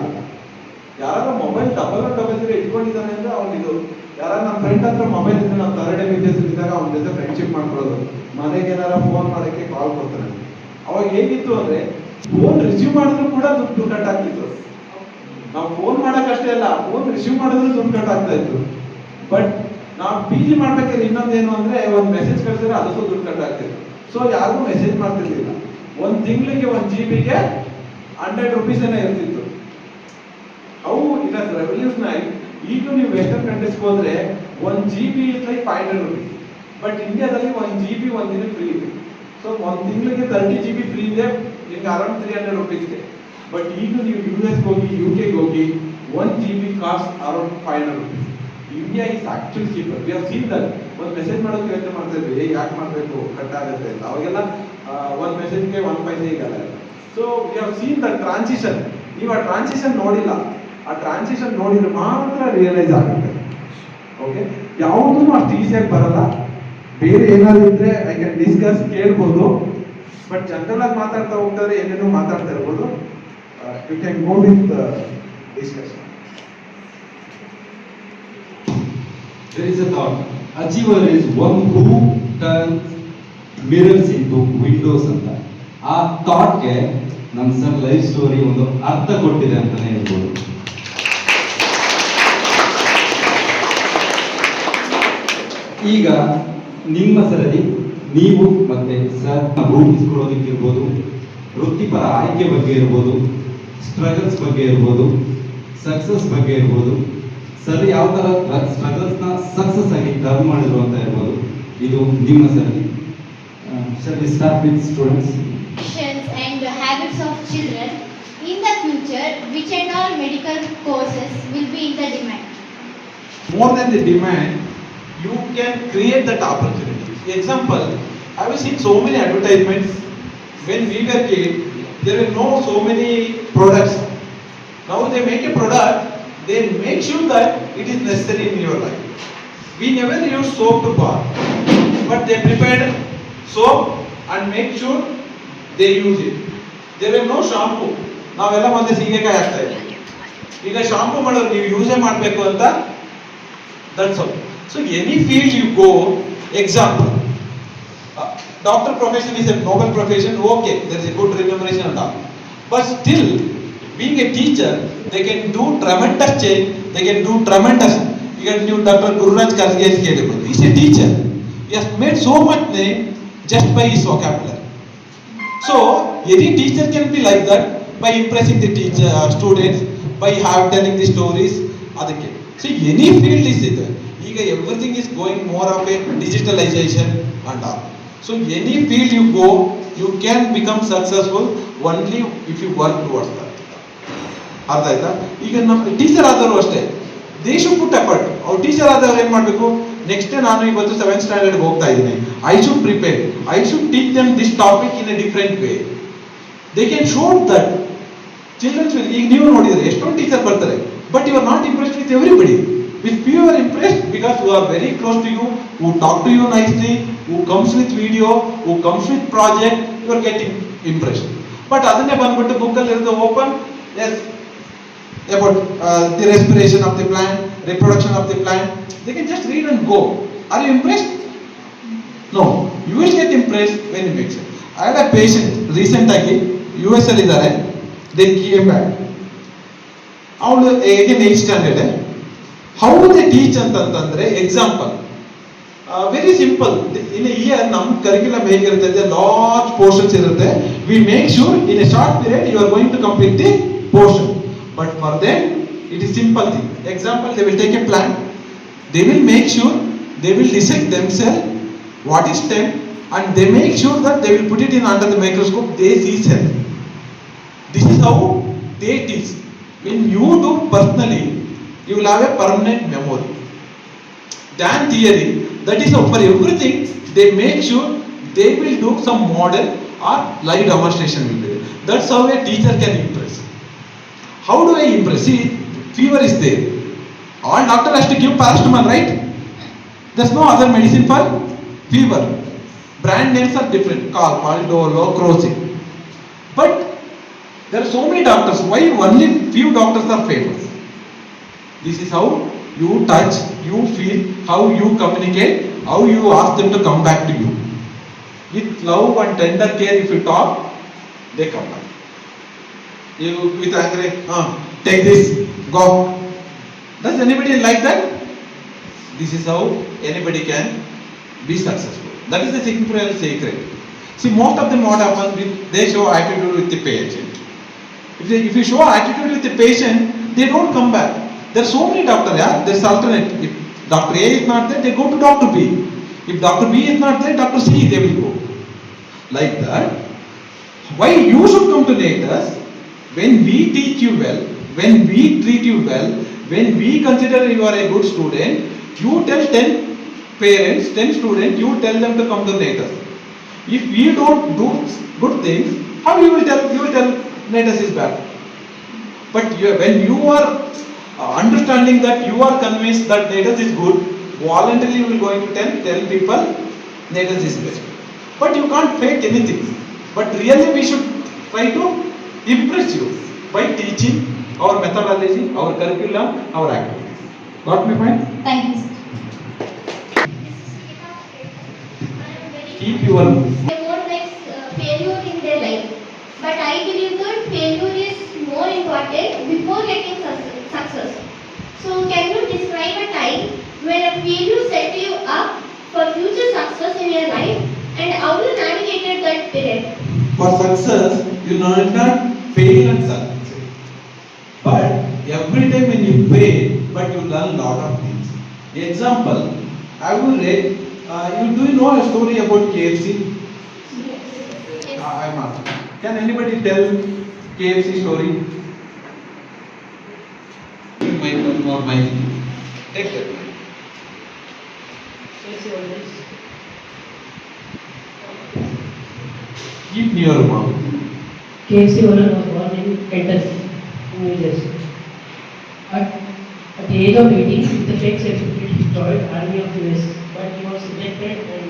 ಯಾರು ಮೊಬೈಲ್ 1100 ಇಟ್ಕೊಂಡಿದ್ದಾನೆ ಅಂದ್ರೆ ಅವ್ನಿದು ಯಾರು ನಮ್ಮ ಫ್ರೆಂಡ್ ಹತ್ರ ಮೊಬೈಲ್ ಇದ್ರೆ ನಾವು 3rd MBBS ಇದ್ದಾಗ ಅವ್ನ ಜೊತೆ ಫ್ರೆಂಡ್ಶಿಪ್ ಮಾಡ್ಕೊಳ್ಳೋದು, ಮನೆಗೆ ಏನಾರ ಫೋನ್ ಮಾಡೋಕ್ಕೆ ಕಾಲ್ ಕೊಡ್ತಾನೆ. ಅವಾಗ ಹೇಗಿತ್ತು ಅಂದ್ರೆ ಫೋನ್ ರಿಸೀವ್ ಮಾಡಿದ್ರು ಕೂಡ ದುಡ್ಡು ಕಟ್ ಆಗ್ತಿತ್ತು. ನಾವು ಫೋನ್ ಮಾಡಕ್ಕಷ್ಟೇ ಅಲ್ಲ, ಫೋನ್ ರಿಸೀವ್ ಮಾಡಿದ್ರು ದುಡ್ಡು ಕಟ್ ಆಗ್ತಾ ಇತ್ತು. ಬಟ್ ನಾವು PG ಮಾಡ್ಬೇಕಾದ್ರೆ ಇನ್ನೊಂದೇನು ಅಂದ್ರೆ ಒಂದು ಮೆಸೇಜ್ ಕಳಿಸಿದ್ರೆ ಅದಕ್ಕೂ ದುಡ್ಡು ಕಟ್ ಆಗ್ತಿತ್ತು. ಸೊ ಯಾರಿಗೂ ಮೆಸೇಜ್ ಮಾಡ್ತಿರ್ಲಿಲ್ಲ. 1 ತಿಂಗಳಿಗೆ 1 GB-ಗೆ 100 rupees ಏನೋ ಇರ್ತಿತ್ತು. ಅವು ಇಟ್ ಹಸ್ ರೆವಲ್ಯೂಷನರಿ. ಈಗ ನೀವು ವೆಸ್ಟರ್ನ್ ಕಂಟ್ರೀಸ್ಗೆ ಹೋದ್ರೆ 1 GB is like 500 rupees. But ಇಂಡಿಯಾದಲ್ಲಿ 1 GB 1 ದಿನ ಫ್ರೀ ಇದೆ. ಸೊ 1 ತಿಂಗಳಿಗೆ 30 GB ಫ್ರೀ ಇದೆ, ನಿಮ್ಗೆ ಅರೌಂಡ್ 300 rupeesಗೆ. ಬಟ್ ಈಗ ನೀವು US ಹೋಗಿ UK ಹೋಗಿ 1 GB cost around 500 rupees. India is actually cheaper. V have seen that. ಒಂದು ಮೆಸೇಜ್ ಮಾಡೋಕೆ ಯೋಚನೆ ಮಾಡ್ತಾ ಇದ್ವಿ, ಯಾಕೆ ಮಾಡಬೇಕು, ಕಟ್ ಆಗುತ್ತೆ ಅಂತ. ಅವಾಗೆಲ್ಲ ಒಂದು ಮೆಸೇಜ್ಗೆ 1 ಪೈಸೆ ಈಗಲ್ಲ. So we have seen that transition. ನೀವು ಆ ಟ್ರಾನ್ಸಿಷನ್ ನೋಡಿಲ್ಲ. ಆ ಟ್ರಾನ್ಸಿಷನ್ ನೋಡಿದ್ರೆ ಮಾತ್ರ ರಿಯಲೈಸ್ ಆಗುತ್ತೆ. ಓಕೆ, ಯಾವುದೂ ಅಷ್ಟು ಈಸಿಯಾಗಿ ಬರಲ್ಲ. ಬೇರೆ ಏನಾದ್ರು ಇದ್ರೆ ಐ ಕ್ಯಾನ್ ಡಿಸ್ಕಸ್, ಕೇಳ್ಬೋದು. ಬಟ್ ಜನರಲ್ ಆಗಿ ಮಾತಾಡ್ತಾ ಹೋಗ್ತಾರೆ, ಏನೇನೋ ಮಾತಾಡ್ತಾ ಇರ್ಬೋದು. You can go with discussion. There is a thought. Achiever is one who turns mirrors into windows ಅಂತ. ಆ ಥಾಟ್ಗೆ ನಮ್ಮ ಸರ್ ಲೈಫ್ ಸ್ಟೋರಿ ಒಂದು ಅರ್ಥ ಕೊಟ್ಟಿದೆ ಅಂತಾನೆ ಹೇಳ್ಬೋದು. ಈಗ ನಿಮ್ಮ ಸರದಿ ನೀವು ಮತ್ತೆ ಸರ್ ರೂಪಿಸ್ಕೊಳ್ಳೋದಕ್ಕಿರ್ಬೋದು, ವೃತ್ತಿಪರ ಆಯ್ಕೆ ಬಗ್ಗೆ ಇರ್ಬೋದು, ಸ್ಟ್ರಗಲ್ಸ್ ಬಗ್ಗೆ ಇರ್ಬೋದು, ಸಕ್ಸಸ್ ಬಗ್ಗೆ ಇರ್ಬೋದು, ಸರ್ ಯಾವ ಥರ ಸ್ಟ್ರಗಲ್ಸ್ನ ಸಕ್ಸಸ್ ಆಗಿ ಟರ್ನ್ ಮಾಡಿದ್ರು ಅಂತ ಇರ್ಬೋದು. ಇದು ನಿಮ್ಮ ಸರದಿ. Shall we start with students? Actions and habits of children in the future, which and all medical courses will be in the demand? More than the demand, you can create that opportunity. Example, I have seen so many advertisements. When we were kids, there were no so many products. Now they make a product, they make sure that it is necessary in your life. We never use soap to bath, but they prepared soap and make sure they use it. There were no shampoo. ನಾವೆಲ್ಲ ಮತ್ತೆ ಸೀಗೆಕಾಯಿ ಆಗ್ತಾ ಇದೆ. ಈಗ shampoo ಮಾಡೋರು ನೀವು ಯೂಸೇ ಮಾಡಬೇಕು ಅಂತ. That's all. So any field you go, example, doctor profession is a noble profession. Okay, there is a good remuneration and all. But still, being a teacher, they can do tremendous change. They can do tremendous. You can do Dr. Gururaj Karge is capable. He's a teacher. He has made so much name just by his vocabulary. So any teacher can be like that by impressing the teacher, students, by telling the stories. ಅದಕ್ಕೆ so any field is it. ಈಗ everything is going more of a digitalization and all. So any field you go, you can become successful only if you work towards that. ಅರ್ಥ ಆಯ್ತಾ? ಈಗ ನಮ್ಮ teacher ಆದವರು ಅಷ್ಟೇ, they should put effort. ಅವ್ರು teacher ಆದವ್ರು ಏನ್ ಮಾಡ್ಬೇಕು, ನೆಕ್ಸ್ಟ್ ನಾನು ಇವತ್ತು 7th ಸ್ಟ್ಯಾಂಡರ್ಡ್ ಹೋಗ್ತಾ ಇದ್ದೀನಿ, I should prepare, I should teach them this topic in a different way. They can show that childrens will. ಈಗ ನೀವು ನೋಡಿದ್ರೆ ಎಷ್ಟೊಂದು ಟೀಚರ್ ಬರ್ತಾರೆ, but you are not impressed with everybody. With few are impressed because who are very close to you, who talk to you nicely, who comes with video, who comes with project, you are getting impressed. But ಅದನ್ನೇ ಬಂದ್ಬಿಟ್ಟು book ಅಲ್ಲಿ ಇರೋದು open, yes, about the respiration of the plant, reproduction of the plant, they can just read and go. Are you impressed? No, you will get impressed when you mix it. I had a patient recent ಆಗಿ US ಅಲ್ಲಿ ಇದ್ದಾರೆ, then came back. ಅವಳು again 8th standard. How they teach ಅಂತಂದ್ರೆ example very simple. In year ನಮ್ಮ curriculum ಹೇಗಿರುತ್ತೆ, large portions ಇರುತ್ತೆ. We make sure in a short period you are going to complete the portion. But for them it is simple thing. Example, they will take a plan, they will make sure, they will decide themselves what is stem and they make sure that they will put it in under the microscope, they see cell. This is how they teach. When you do personally, you will have a permanent memory than theory. That is for everything they make sure they will do some model or live demonstration will be there. That's how a teacher can impress. How do I impress? See, fever is there, all doctor has to give paracetamol, right? There's no other medicine for fever. Brand names are different, Calpol, Dolo, Crocin. But there are so many doctors, why only few doctors are famous? This is how you touch, you feel, how you communicate, how you ask them to come back to you. With love and tender care, if you talk, they come back. You with anger, take this, go. Does anybody like that? This is how anybody can be successful. That is the simple secret. See, most of them what happens, they show attitude with the patient. If you show attitude with the patient, they don't come back. There are so many doctors, yeah. There is alternate. If Dr. A is not there, they go to Dr. B. If Dr. B is not there, Dr. C they will go. Like that. Why you should come to Natus? When we teach you well, when we treat you well, when we consider you are a good student, you tell 10 parents, 10 students, you tell them to come to Natus. If we don't do good things, how you will tell? You will tell Natus is bad. But when you are understanding that, you are convinced that Natus is good, voluntarily you will going to tell people Natus is best. But you can't fake anything. But really we should try to impress you by teaching our methodology, our curriculum, our activities. Got my point? Thank you, sir. Keep your They won't like failure in their life. But I believe that failure is more important before getting success. So can you describe a time when a failure set you up for future success in your life and how you navigated that period? For success, you need not fail and succeed. But every time when you fail, but you learn lot of things. Example, I will read, do you know a story about KFC? Yes. I'm not. Can anybody tell KFC story? Mic or mic? Take that mic. Keep near your mouth. KFC owner was born in Kentucky, New Jersey. At the age of 18, with the fake certificate, he joined Army of US, but he was rejected and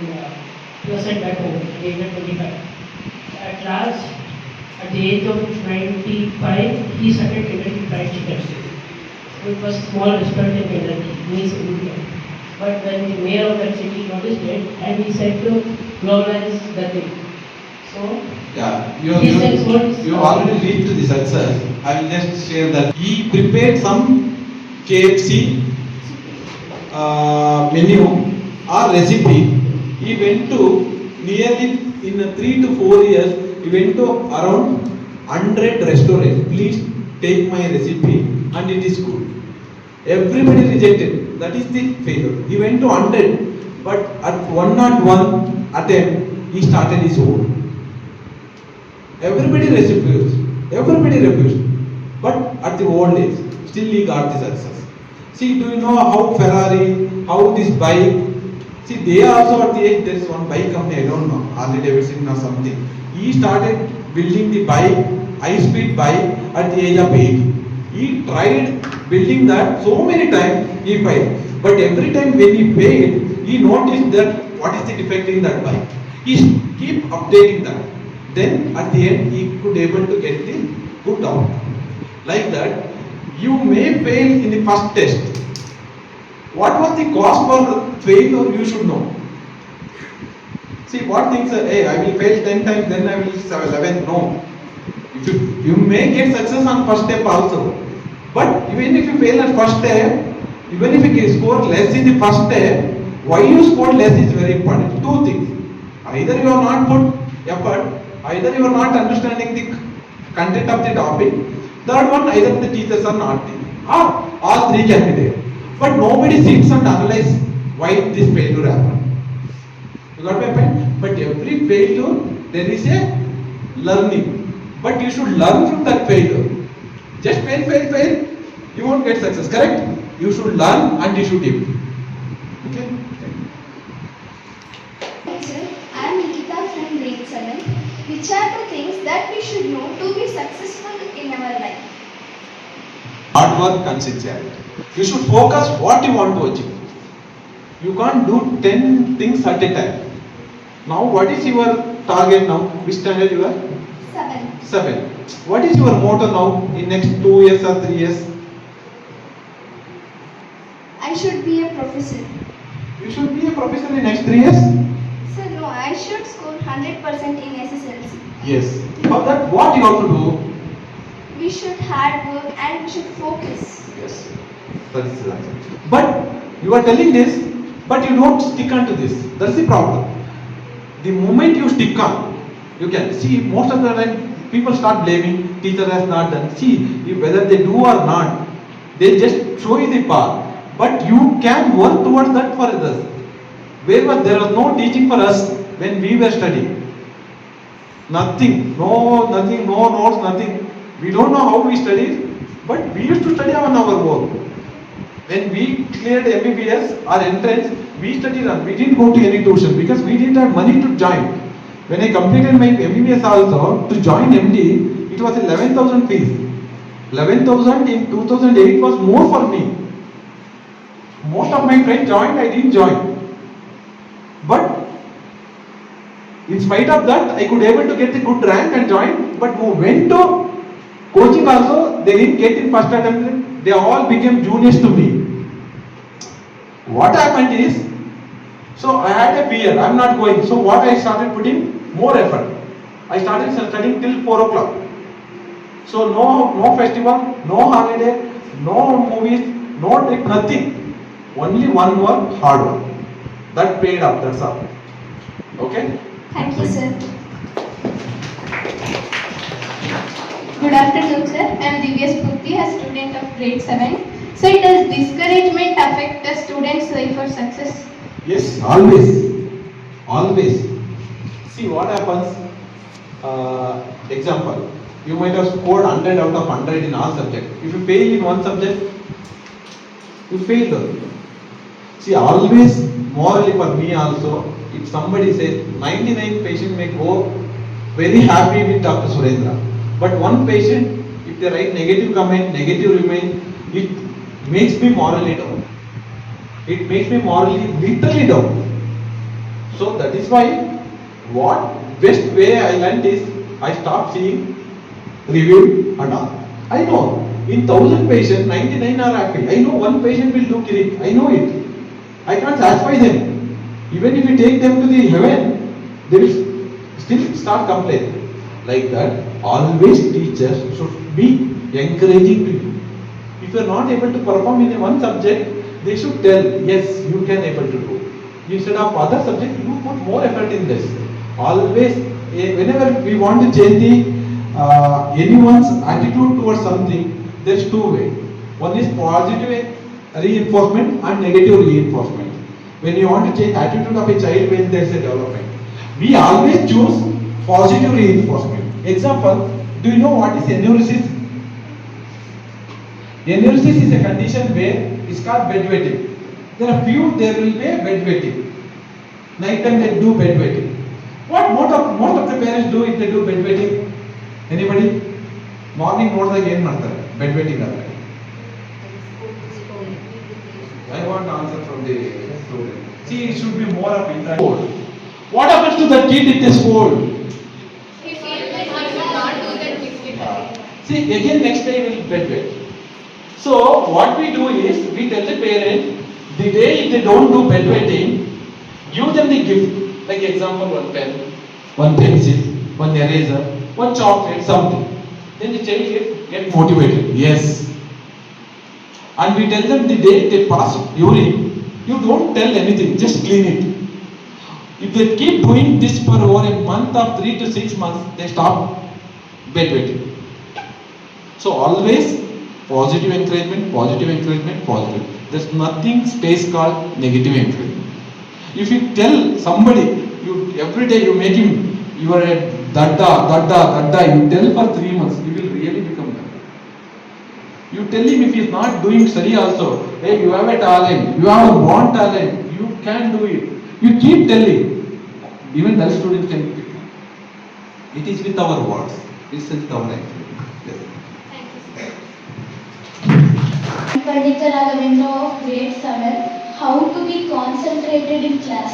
he was sent back home at the age of 25. At last, at the age of 95, he started Kentucky Fried Chicken. It was a small restaurant in Kentucky, means India. But when the mayor of that city noticed it, and he said to globalize the thing. So, Yeah, you already reached to the success. I will just share that he prepared some KFC menu or recipe. He went to nearly in 3 to 4 years. He went to around 100 restaurants. Please take my recipe, and it is good. Everybody rejected. That is the failure. He went to 100, but at 101 attempt, he started his own. Everybody refused. But at the old age, still he got the success. See, do you know how Ferrari, how this bike? See, they also at the age, there is one bike company, I don't know, Harley Davidson or something. He started building the bike, high-speed bike at the age of 80. He tried building that so many times, he failed. But every time when he failed, he noticed that what is the defect in that bike. He keep updating that. Then at the end, he could able to get the good outcome. Like that, you may fail in the first test. What was the cause for failure? You should know. See, what things? Hey, I will fail 10 times, then I will 11. No. You may get success on first step also. But even if you fail at first step, even if you score less in the first step, why you score less is very important. Two things. Either you are not put effort, either you are not understanding the content of the topic. Third one, either the teachers are not there. Or all three can be there. But nobody sits and analyze why this failure happened. You got my point? But every failure, there is a learning. But you should learn from that failure. Just fail, you won't get success, correct? You should learn and you should do. Okay? Hi sir, I am Nikita from grade 7. Which are the things that we should know to be successful in our life? Hard work and sincerity. You should focus what you want to achieve. You can't do 10 things at a time. Now, what is your target now? Which standard you are? 7. 7. What is your motto now in next 2 years or 3 years? I should be a professor. You should be a professor in next 3 years? Sir, no, I should score 100% in SSLC. Yes. For that, what you have to do? We should hard work and we should focus. Yes. That is the answer. But you are telling this, but you don't stick on to this. That's the problem. The moment you stick on, you can see most of the time people start blaming teacher has not done. See, whether they do or not, they just show you the path. But you can work towards that for others. There was no teaching for us when we were studying. Nothing, no notes, nothing. We don't know how we studied, but we used to study on our own. When we cleared MBBS, our entrance, we studied on. We didn't go to any tuition because we didn't have money to join. When I completed my MBBS also, to join MD, it was 11,000 fees. 11,000 in 2008 was more for me. Most of my friends joined, I didn't join. But in spite of that, I could able to get the good rank and join. But who went to coaching also, they didn't get in first attempt. They all became juniors to me. What happened is, so I had a fear, I'm not going. So what I started putting more effort. I started studying till 4 o'clock. So no festival, no holiday, no movies, no trip, nothing. Only one work, hard work. That paid up, that's all. Okay? Thank you, sir. Good afternoon, sir. I am Divya Spurti, a student of grade 7. So, does discouragement affect a student's life for success? Yes, always. Always. See what happens. Example, you might have scored 100 out of 100 in all subjects. If you fail in one subject, you failed. See, always morally for me also, if somebody says 99 patient may go very happy with Dr. Surendra, but one patient, if they write negative comment, negative remain, it makes me morally down. It makes me morally literally down. So that is why what best way I learned is I stopped seeing review and all. I know in 1000 patients 99 are happy. I know one patient will do kirik. I know it. I can't satisfy them. Even if you take them to the heaven, they will still start complaining. Like that, always teachers should be encouraging to you. If you are not able to perform in one subject, they should tell, yes, you can able to do. Instead of other subject, you put more effort in this. Always, whenever we want to change the anyone's attitude towards something, there is two ways. One is positive reinforcement and negative reinforcement. When you want to change attitude of a child when there is a development, we always choose positive reinforcement. Example, do you know what is enuresis? Enuresis is a condition where it's called bedwetting. There are few, there will be bedwetting. Night time they do bedwetting. What most of the parents do if they do bedwetting? Anybody? Morning ನೋಡಿದಾಗ ಏನು ಮಾಡ್ತಾರೆ bedwetting ಆದ್ರೆ? I want answer from the student. See, it should be more of interaction. What happens to the kid if they scold? See, again next day we will bedwet. So what we do is we tell the parent the day if they don't do bedwetting, give them the gift. Like example, one pen, one pencil, one eraser, one chocolate, something. Then the child get motivated. Yes. And we tell them the day they pass urine, you don't tell anything, just clean it. If they keep doing this for over a month or 3 to 6 months, they stop bedwetting. So always positive encouragement, positive encouragement, positive. There's nothing space called negative encouragement. If you tell somebody, you every day you make him, you are a dadda, you tell for 3 months, he will really become that. You tell him if he is not doing study also, hey, you have a talent, you have a born talent, you can do it. You keep telling, even dull students can pick. It is with our words, it's with our actions. Yes. Pandita Raghavendra of grade 7. How to be concentrated in class?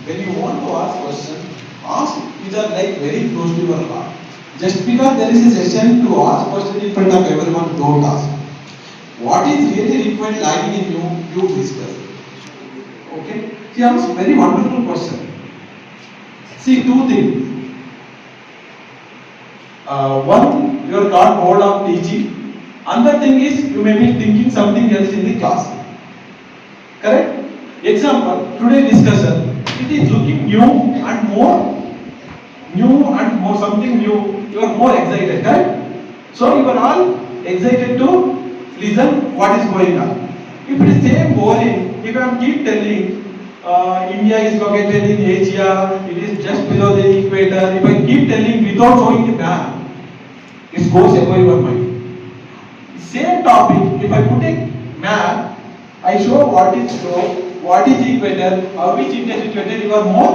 When you want to ask questions, ask which are like very close to your heart. Just because there is a session to ask questions in front of everyone, don't ask. What is really required lying in you, you discuss. Okay? She asked a very wonderful question. See, two things. One, you are got hold of teaching. Another thing is you may be thinking something else in the class. Correct? Example, today discussion. It is looking new and more something new. You are more excited, correct? So you are all excited to listen what is going on. If it is same boring, if I am keep telling India is located in Asia, it is just below the equator. If I keep telling without showing the map, it goes above your mind. Same topic, if I put a map, I show what is equator, or which India is situated, you are more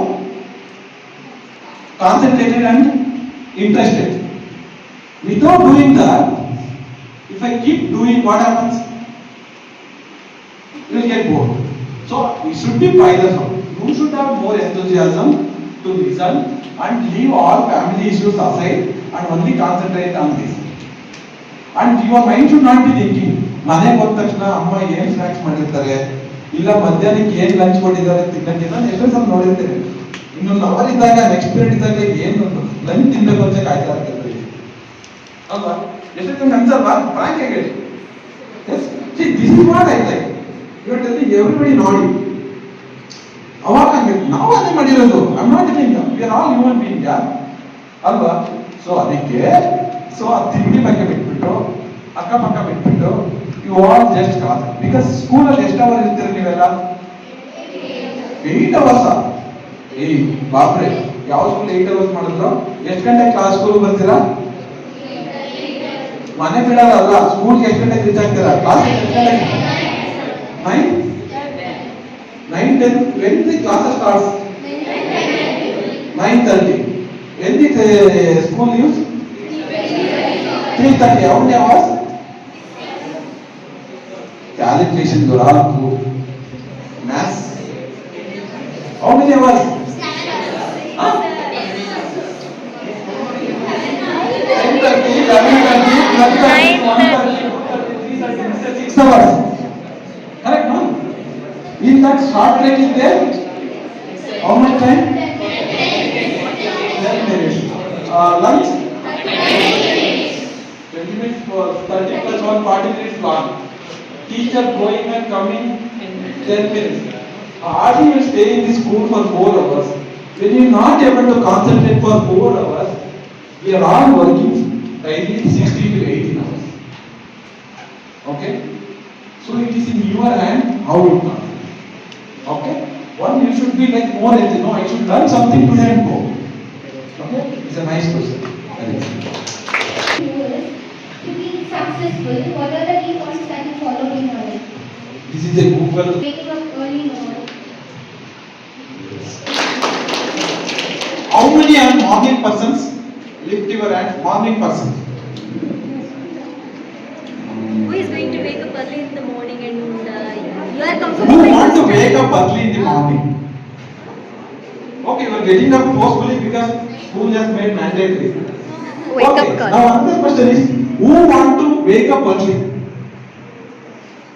concentrated and interested. Without doing that, if I keep doing, what happens? You will get bored. So it should be bilateral. You should have more enthusiasm to listen and leave all family issues aside and only concentrate on this. And your mind should not be thinking, ಮನೆಗೆ ಹೋದ ತಕ್ಷಣ ಅಮ್ಮ ಏನು snacks ಮಾಡಿರ್ತಾರೆ, ಇಲ್ಲ ಮಧ್ಯಾಹ್ನಕ್ಕೆ ಏನ್ lunch ಕೊಟ್ಟಿದ್ದಾರೆ ತಿನ್ನಕ್ಕೆ ನಾನು ಎಷ್ಟೋ ಸಲ ನೋಡಿರ್ತೇನೆ. ಇನ್ನೊಂದು ಅವರ್ ಇದ್ದಾಗ ನೆಕ್ಸ್ಟ್ ಪೀರಿಯಡ್ ಇದ್ದಾಗ ಏನು ಲಂಚ್ ತಿನ್ಬೇಕು ಅಂತ ಕಾಯ್ತಾ ಇರ್ತಾರೆ ಅಲ್ವಾ? ಎಷ್ಟು ನಿಮ್ಗೆ ಅನ್ಸಲ್ವಾ? ಫ್ರಾಂಕ್ ಆಗಿ ಹೇಳಿ. This is what I like. ಇವತ್ತು ಎವ್ರಿಬಡಿ ನೋಡಿ ಅವಾಗ ಹಂಗೆ ನಾವು ಅದೇ ಮಾಡಿರೋದು. ಐ ಆಮ್ ನಾಟ್ ಲಿಂಗ, we are all human being ಅಲ್ವಾ? ಸೊ ಅದಕ್ಕೆ ಆ ತಿಂಡಿ ಬಗ್ಗೆ ಬಿಟ್ಬಿಟ್ಟು ಅಕ್ಕಪಕ್ಕ ಬಿಟ್ಬಿಟ್ಟು you all just call because ಸ್ಕೂಲಲ್ಲಿ ಎಷ್ಟು ಅವರ್ ಇರ್ತೀರಿ ನೀವೆಲ್ಲ? 8 ಅವರ್ಸ್. ಬಾಬ್ರೆ, ಯಾವ ಸ್ಕೂಲ್ 8 ಅವರ್ಸ್ ಮಾಡಿದ್ರು? ಎಷ್ಟು ಗಂಟೆ ಕ್ಲಾಸ್ ಸ್ಕೂಲ್ ಬರ್ತೀರಾ? ಮನೆ ಬಿಡೋದಲ್ಲ, ಸ್ಕೂಲ್ಗೆ ಎಷ್ಟು ಗಂಟೆಗೆ ರೀಚ್ ಆಗ್ತೀರಾ? ಕ್ಲಾಸ್ ಎಷ್ಟು ಗಂಟೆಗೆ? 9, 10. When the class starts? 9:30. When the school leaves? 3:30. How many hours? Calculation doraku. Maths. How many hours? 10:30, 11:30, 12:30, 1:30, 2:30, 3:30, 6 hours. Correct, no? In that short break is there? How much time? 10 minutes. Lunch? 20 minutes for 30 plus 1, 40 minutes long. Teacher going and coming 10 minutes. Hardly you stay in the school for 4 hours. When you are not able to concentrate for 4 hours, we are all working daily 16 to 18 hours. Okay? So it is in your hand how you come. Okay? One, you should be like more healthy. No, I should learn something today and go. Okay? It's a nice question. To be successful, what are the key points that you follow in your life? This is a Google. Waking up early in the morning. How many are morning persons? Lift your hand. Morning persons. Who is going to wake up early in the morning and you are Who comfortable? want to wake up early in the morning? Okay, you are getting up forcefully because school has made mandatory. Wake Okay, up call. now another question is, who want to wake up early?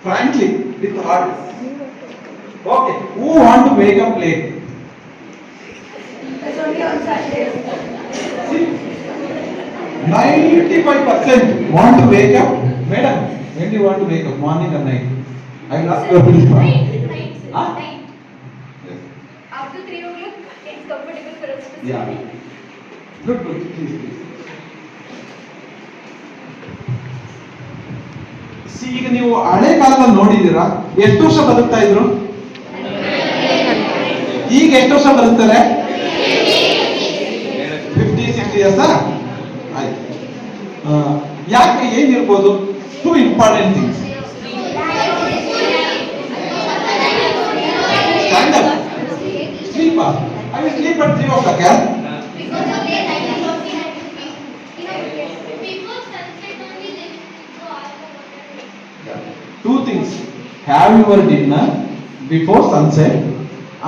Frankly, with heart. Okay, who want to wake up late? It's only on Sundays. 95% want to wake up. Madam, when do you want to wake up? Morning or night? I will ask your principal. Huh? Yes. After 3 o'clock, it's comfortable for us to Yeah. sleep. Good, please, please. See, ಈಗ ನೀವು ಹಳೆ ಕಾಲದಲ್ಲಿ ನೋಡಿದ್ದೀರಾ ಎಷ್ಟು ವರ್ಷ ಬದುಕ್ತಾ ಇದ್ರು? ಈಗ ಎಷ್ಟು ವರ್ಷ ಬದುಕ್ತಾರೆ? 50-60 ಇಯರ್ಸ್. ಆಯ್ತು. ಯಾಕೆ ಏನಿರ್ಬೋದು? 2 important things. Stand up. Sleep. I will sleep at 3 o'clock. Yeah? Because of their time is not enough. Before sunset only they go out for water. 2 things. Have your dinner before sunset,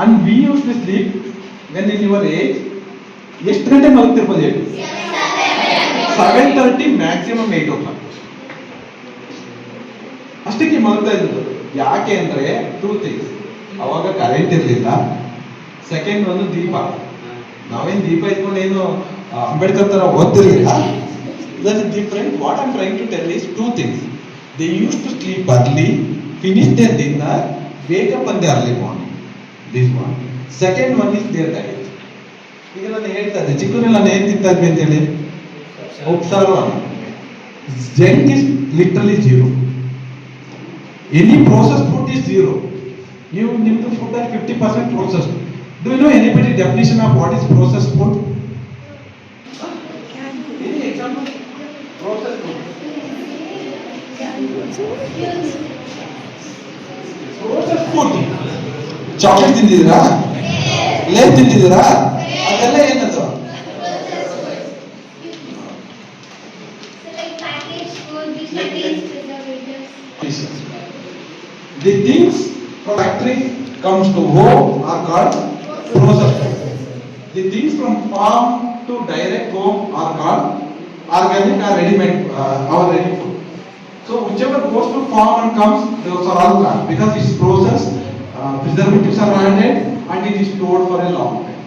and we used to sleep when in your age. ಎಷ್ಟು ಗಂಟೆ ಮಲಗ್ತಿರ್ಬೋದು ಹೇಳಿ? 7:30, maximum 8 o'clock. ಅಷ್ಟಕ್ಕೆ ಮಲಗ್ತಾ ಇದ್ದು. ಯಾಕೆ ಅಂದ್ರೆ 2 things. ಅವಾಗ current ಇರಲಿಲ್ಲ. Second ಒಂದು ದೀಪ. ನಾವೇನು ದೀಪ ಇಟ್ಕೊಂಡು ಏನು ಅಂಬೇಡ್ಕರ್ ತರ ಓದ್ತಿರ್ಲಿಲ್ಲ. That is different. What I am trying to tell is 2 things. They used to sleep early, finish their dinner, wake up in the early morning. This one. Second one is their diet. ಈಗ ನಾನು ಹೇಳ್ತಾ ಇದ್ದೆ ಚಿಕ್ಕನಲ್ಲಿ ನಾನು ಏನ್ ತಿಂತಾ ಇದ್ವಿ ಅಂತ ಹೇಳಿ ಉಪ್ಸಾರು. Zinc is literally 0. Any processed food is 0. ನೀವು ನಿಮ್ದು ಫುಡ್ ಅಲ್ಲಿ 50% processed. Do you know anybody definition of what is processed food? Any example? Processed food. Processed food. Chocolate ತಿಂದಿದ್ದೀರಾ? ಲೇಪ್ ತಿಂದಿದ್ದೀರಾ? ಅದೆಲ್ಲ ಏನದು? So like packaged food which contains preservatives. The things from factory comes to home are called processed food. The things from farm to direct home are called organic or ready-made, our ready food. So whichever goes to farm and comes, those are all called because it's processed preservatives are added and it is stored for a long time.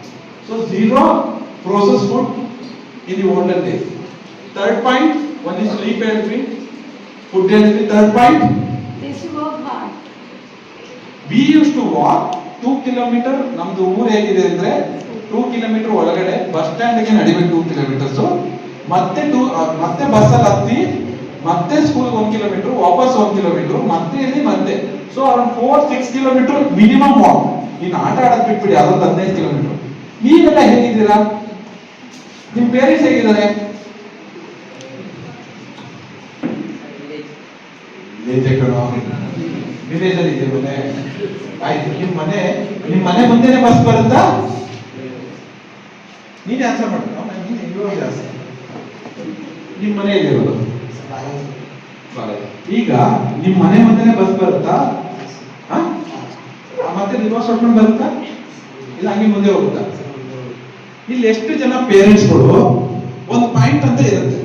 So zero processed food in the olden days. Third point, one is sleep healthy, food healthy. Third point, They used to work hard. we used to walk 2 kilometer. ನಮ್ದು ಊರು ಹೇಗಿದೆ ಅಂದ್ರೆ 2 kilometer ಒಳಗಡೆ bus ಸ್ಟ್ಯಾಂಡ್ಗೆ ನಡಿಬೇಕು 2 kilometers. ಮತ್ತೆ ಬಸ್ಸಲ್ಲಿ ಹತ್ತಿ ಮತ್ತೆ ಸ್ಕೂಲ್ಗೆ 1 kilometer, ವಾಪಸ್ 1 kilometer, ಮತ್ತೆ ಇಲ್ಲಿ ಮತ್ತೆ. So around 4-6 kilometer minimum walk. ಇನ್ನು ಆಟ ಆಡೋದು ಬಿಟ್ಬಿಡಿ, ಅದೊಂದು 15 kilometer. ನೀವೆಲ್ಲ ಹೇಗಿದ್ದೀರಾ? ನಿಮ್ ಪೇರೆಂಟ್ಸ್ ಹೇಗಿದ್ದಾರೆ? ವಿಲೇಜ್ ಅಲ್ಲಿ ಇದೆ ಮನೆ. ಆಯ್ತು, ನಿಮ್ ಮನೆ ಮುಂದೆನೆ ಬಸ್ ಬರುತ್ತಾ? ನೀನೇ ಆನ್ಸರ್ ಮಾಡು. ನಿಮ್ ಮನೆಯಲ್ಲಿರೋದು ಈಗ ನಿಮ್ ಮನೆ ಮುಂದೆನೆ ಬಸ್ ಬರುತ್ತಾ? ಮತ್ತೆ ರಿವರ್ಸ್ ಹೊಡ್ಕೊಂಡು ಬರುತ್ತಾ? ಇಲ್ಲ ಹಂಗೆ ಮುಂದೆ ಹೋಗುತ್ತಾ? ಇಲ್ಲಿ ಎಷ್ಟು ಜನ ಪೇರೆಂಟ್ಸ್ಗಳು ಒಂದು ಪಾಯಿಂಟ್ ಅಂತ ಇರುತ್ತೆ,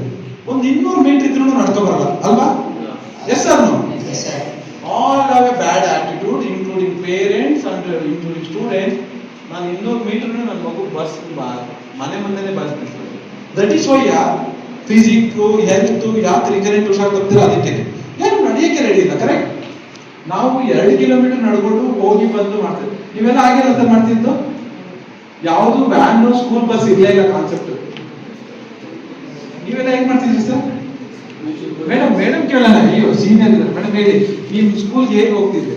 ಒಂದು 200 ಮೀಟರ್ ಇದ್ರೂ ನಡ್ಕೊ ಬರಲ್ಲ ಅಲ್ವಾ? Yes sir, no? All have a bad attitude, including parents and including students. ನಾನು 200 ಮೀಟರ್ ನನ್ನ ಮಗು ಬಸ್ ಮನೆ ಮುಂದೆನೆ ಬಸ್ ನಿಲ್ತದೆ. That is why physique health ಯಾಕೆ ರಿಕರೆಂಟ್ ಹುಷಾರಾಗ್ತೀರ? ಅದಕ್ಕೆ ಯಾರು ನಡೆಯಕ್ಕೆ ರೆಡಿ ಇಲ್ಲ. ಕರೆಕ್ಟ್? ನಾವು 2 kilometer ನಡ್ಕೊಂಡು ಹೋಗಿ ಬಂದು ಮಾಡ್ತೇವೆ. ನೀವೆಲ್ಲ ಆಗಿಲ್ಲ ಸರ್ ಮಾಡ್ತಿದ್ದು? ಯಾವುದು ವ್ಯಾನ್ ಸ್ಕೂಲ್ ಬಸ್ ಇರಲೇ ಇಲ್ಲ ಕಾನ್ಸೆಪ್ಟ್. ನೀವೆಲ್ಲ ಹೇಗ್ ಮಾಡ್ತಿದ್ರಿ ಸರ್? ಮೇಡಮ್ ಕೇಳೋಣ. ಅಯ್ಯೋ ಸೀನಿಯರ್ ಇದ್ದಾರೆ ಮೇಡಮ್, ಹೇಳಿ ನಿಮ್ ಸ್ಕೂಲ್ಗೆ ಹೇಗೆ ಹೋಗ್ತಿದ್ರಿ?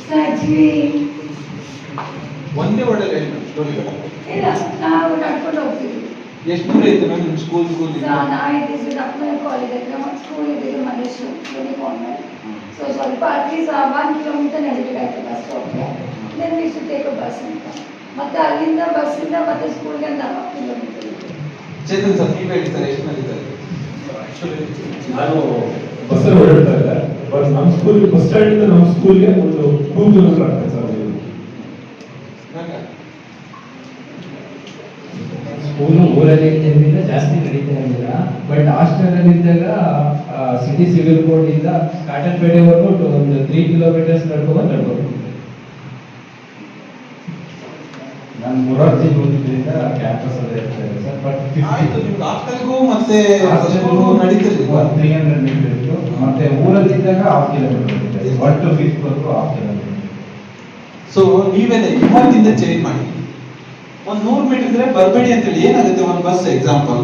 So actually, ಒಂದೇ ಒಳ್ಳೆ ಸ್ಟೋರಿ. ಇಲ್ಲ, ನಾವು ನಡ್ಕೊಂಡು ಹೋಗ್ತಿದ್ವಿ. ಎಷ್ಟು ದೂರ ಇತ್ತು ಮ್ಯಾಮ್ ನಿಮ್ ಸ್ಕೂಲ್? ನಾವಿದ್ದೀವಿ ನಮ್ಮ ಕಾಲೇಜ್ ಹತ್ರ, ನಮ್ಮ ಸ್ಕೂಲ್ ಇದ್ದಿದ್ದು ಮಲ್ಲೇಶ್ವರ ಕಾನ್ವೆಂಟ್. ಸೊ ಸ್ವಲ್ಪ ಅಟ್ಲೀಸ್ಟ್ 1 kilometer ನಡಿಬೇಕಾಯ್ತು ಬಸ್ ಸ್ಟಾಪ್ಗೆ. Then we should take a bus ಅಂತ. ಮತ್ತೆ ಅಲ್ಲಿಂದ ಬಸ್ಸಿಂದ ಮತ್ತೆ ಸ್ಕೂಲ್ಗೆ 4 kilometer ಇತ್ತು. ಚೇತನ್ ಸರ್ ನೀವ್ ಹೇಳ್ತಾರೆ ಎಷ್ಟು ನಡೀತಾರೆ? ನಾನು ಬಸ್ಸಲ್ಲಿ ಓಡಾಡ್ತಾ ಇದ್ದೆ, ಬಟ್ ನಮ್ಮ ಸ್ಕೂಲ್ ಬಸ್ ಸ್ಟ್ಯಾಂಡ್ ಇಂದ ನಮ್ಮ ಸ್ಕೂಲ್ಗೆ ಒಂದು 2 kilometer ಆಗ್ತದೆ ಸರ್. ಸ್ಕೂಲು ಊರಲ್ಲಿ ಇದ್ದರಿಂದ ಜಾಸ್ತಿ ನಡೀತಾ ಇರಲಿಲ್ಲ, ಬಟ್ ಹಾಸ್ಟೆಲ್ ಇದ್ದಾಗ ಸಿಟಿ ಸಿವಿಲ್ ಕೋರ್ಟ್ ಇಂದ ಕಾಟನ್ಪೇಟೆವರೆಗೂ ಒಂದು 3 kilometers ನಡ್ಕೊಂಡು ನಾನು ಮೊರಾರ್ಜಿ ಓದಿದ್ರಿಂದ ಕ್ಯಾಂಪಸ್ ಅಲ್ಲೇ ಇರ್ತಾರೆ ಸರ್. ಬಟ್ ಆಯ್ತು, ನಿಮ್ಗೆ ಹಾಸ್ಟೆಲ್ಗೂ ಮತ್ತೆ ಹಾಸ್ಟೆಲ್ಗೂ ನಡೀತಿರ್ಲಿಲ್ವಾ? 300 ಮೀಟರ್ ಇತ್ತು. ಮತ್ತೆ ಊರಲ್ಲಿದ್ದಾಗ 1/2 kilometer 1 to 5th ವರೆಗೂ 1/2 kilometer. ಸೊ ನೀವೇನೆ ಇವತ್ತಿಂದ ಚೇಂಜ್ ಮಾಡಿ. ಒಂದು 100 ಮೀಟರ್ ಇದ್ರೆ ಬರಬೇಡಿ ಅಂತೇಳಿ. ಏನಾಗುತ್ತೆ, ಒಂದು ಬಸ್ ಎಕ್ಸಾಂಪಲ್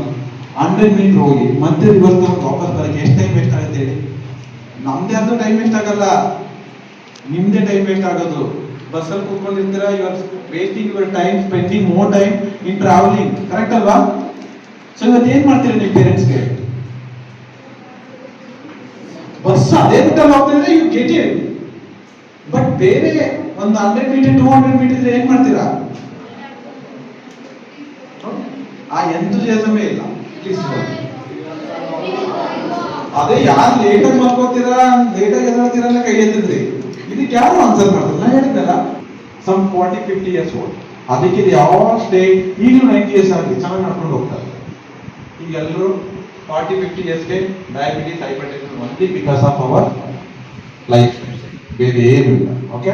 100 ಮೀಟರ್ ಹೋಗಿ ಮತ್ತೆ ರಿವರ್ಸ್ ತಗೊಂಡು ವಾಪಸ್ ಬರಕ್ಕೆ ಎಷ್ಟು ಟೈಮ್ ವೇಸ್ಟ್ ಆಗುತ್ತೆ ಹೇಳಿ? ನಮ್ದೇ ಆದ್ರೂ ಟೈಮ್ ವೇಸ್ಟ್ ಆಗಲ್ಲ, ನಿಮ್ದೇ ಟೈಮ್ ವೇಸ್ಟ್ ಆಗೋದು. ಬಸ್ಸಲ್ಲಿ ಕೂತ್ಕೊಂಡಿರ್ತೀರಾ, you are wasting your time, spending more time in travelling. Correct ಅಲ್ವಾ? ಸೊ ಇವತ್ತು ಏನ್ ಮಾಡ್ತೀರಾ ನಿಮ್ಮ ಪೇರೆಂಟ್ಸ್ಗೆ? ಬಸ್ ಅದೇ ರೂಟಲ್ಲಿ ಹೋಗ್ತಿದ್ರೆ ಯು ಗೆಟ್ ಇಟ್. ಬಟ್ ಬೇರೆ ಒಂದು 100 ಮೀಟರ್ 200 ಮೀಟರ್ ಇದ್ರೆ ಏನ್ ಮಾಡ್ತೀರಾ? ಆ ಎಂಥೂಸಿಯಾಸಮೇ ಇಲ್ಲ. ಅದೇ ಯಾರು ಲೇಟಾಗಿ ಮಲ್ಕೋತೀರಾ, ಲೇಟಾಗಿ ಎದ್ದೇಳ್ತೀರಾ ಅಂತ ಕೈ ಎತ್ತಿದ್ರಿ, ಇದಕ್ಕೆ ಯಾರು ಆನ್ಸರ್ ಮಾಡ್ತಾರೆ? ನಾ ಹೇಳಿದ್ನಲ್ಲ, ಸಮ್ 40-50 years ಓಲ್ಡ್. ಅದಕ್ಕೆ ಯಾವ ಸ್ಟೇಟ್ ಈಗಲೂ 90 years ಆಗಲಿ ಚೆನ್ನಾಗಿ ನಡ್ಕೊಂಡು ಹೋಗ್ತಾರೆ. ಈಗ ಎಲ್ಲರೂ 40-50 yearsಗೆ diabetes, hypertension only because of our life, ಬೇರೆ ಏನು ಇಲ್ಲ. Okay?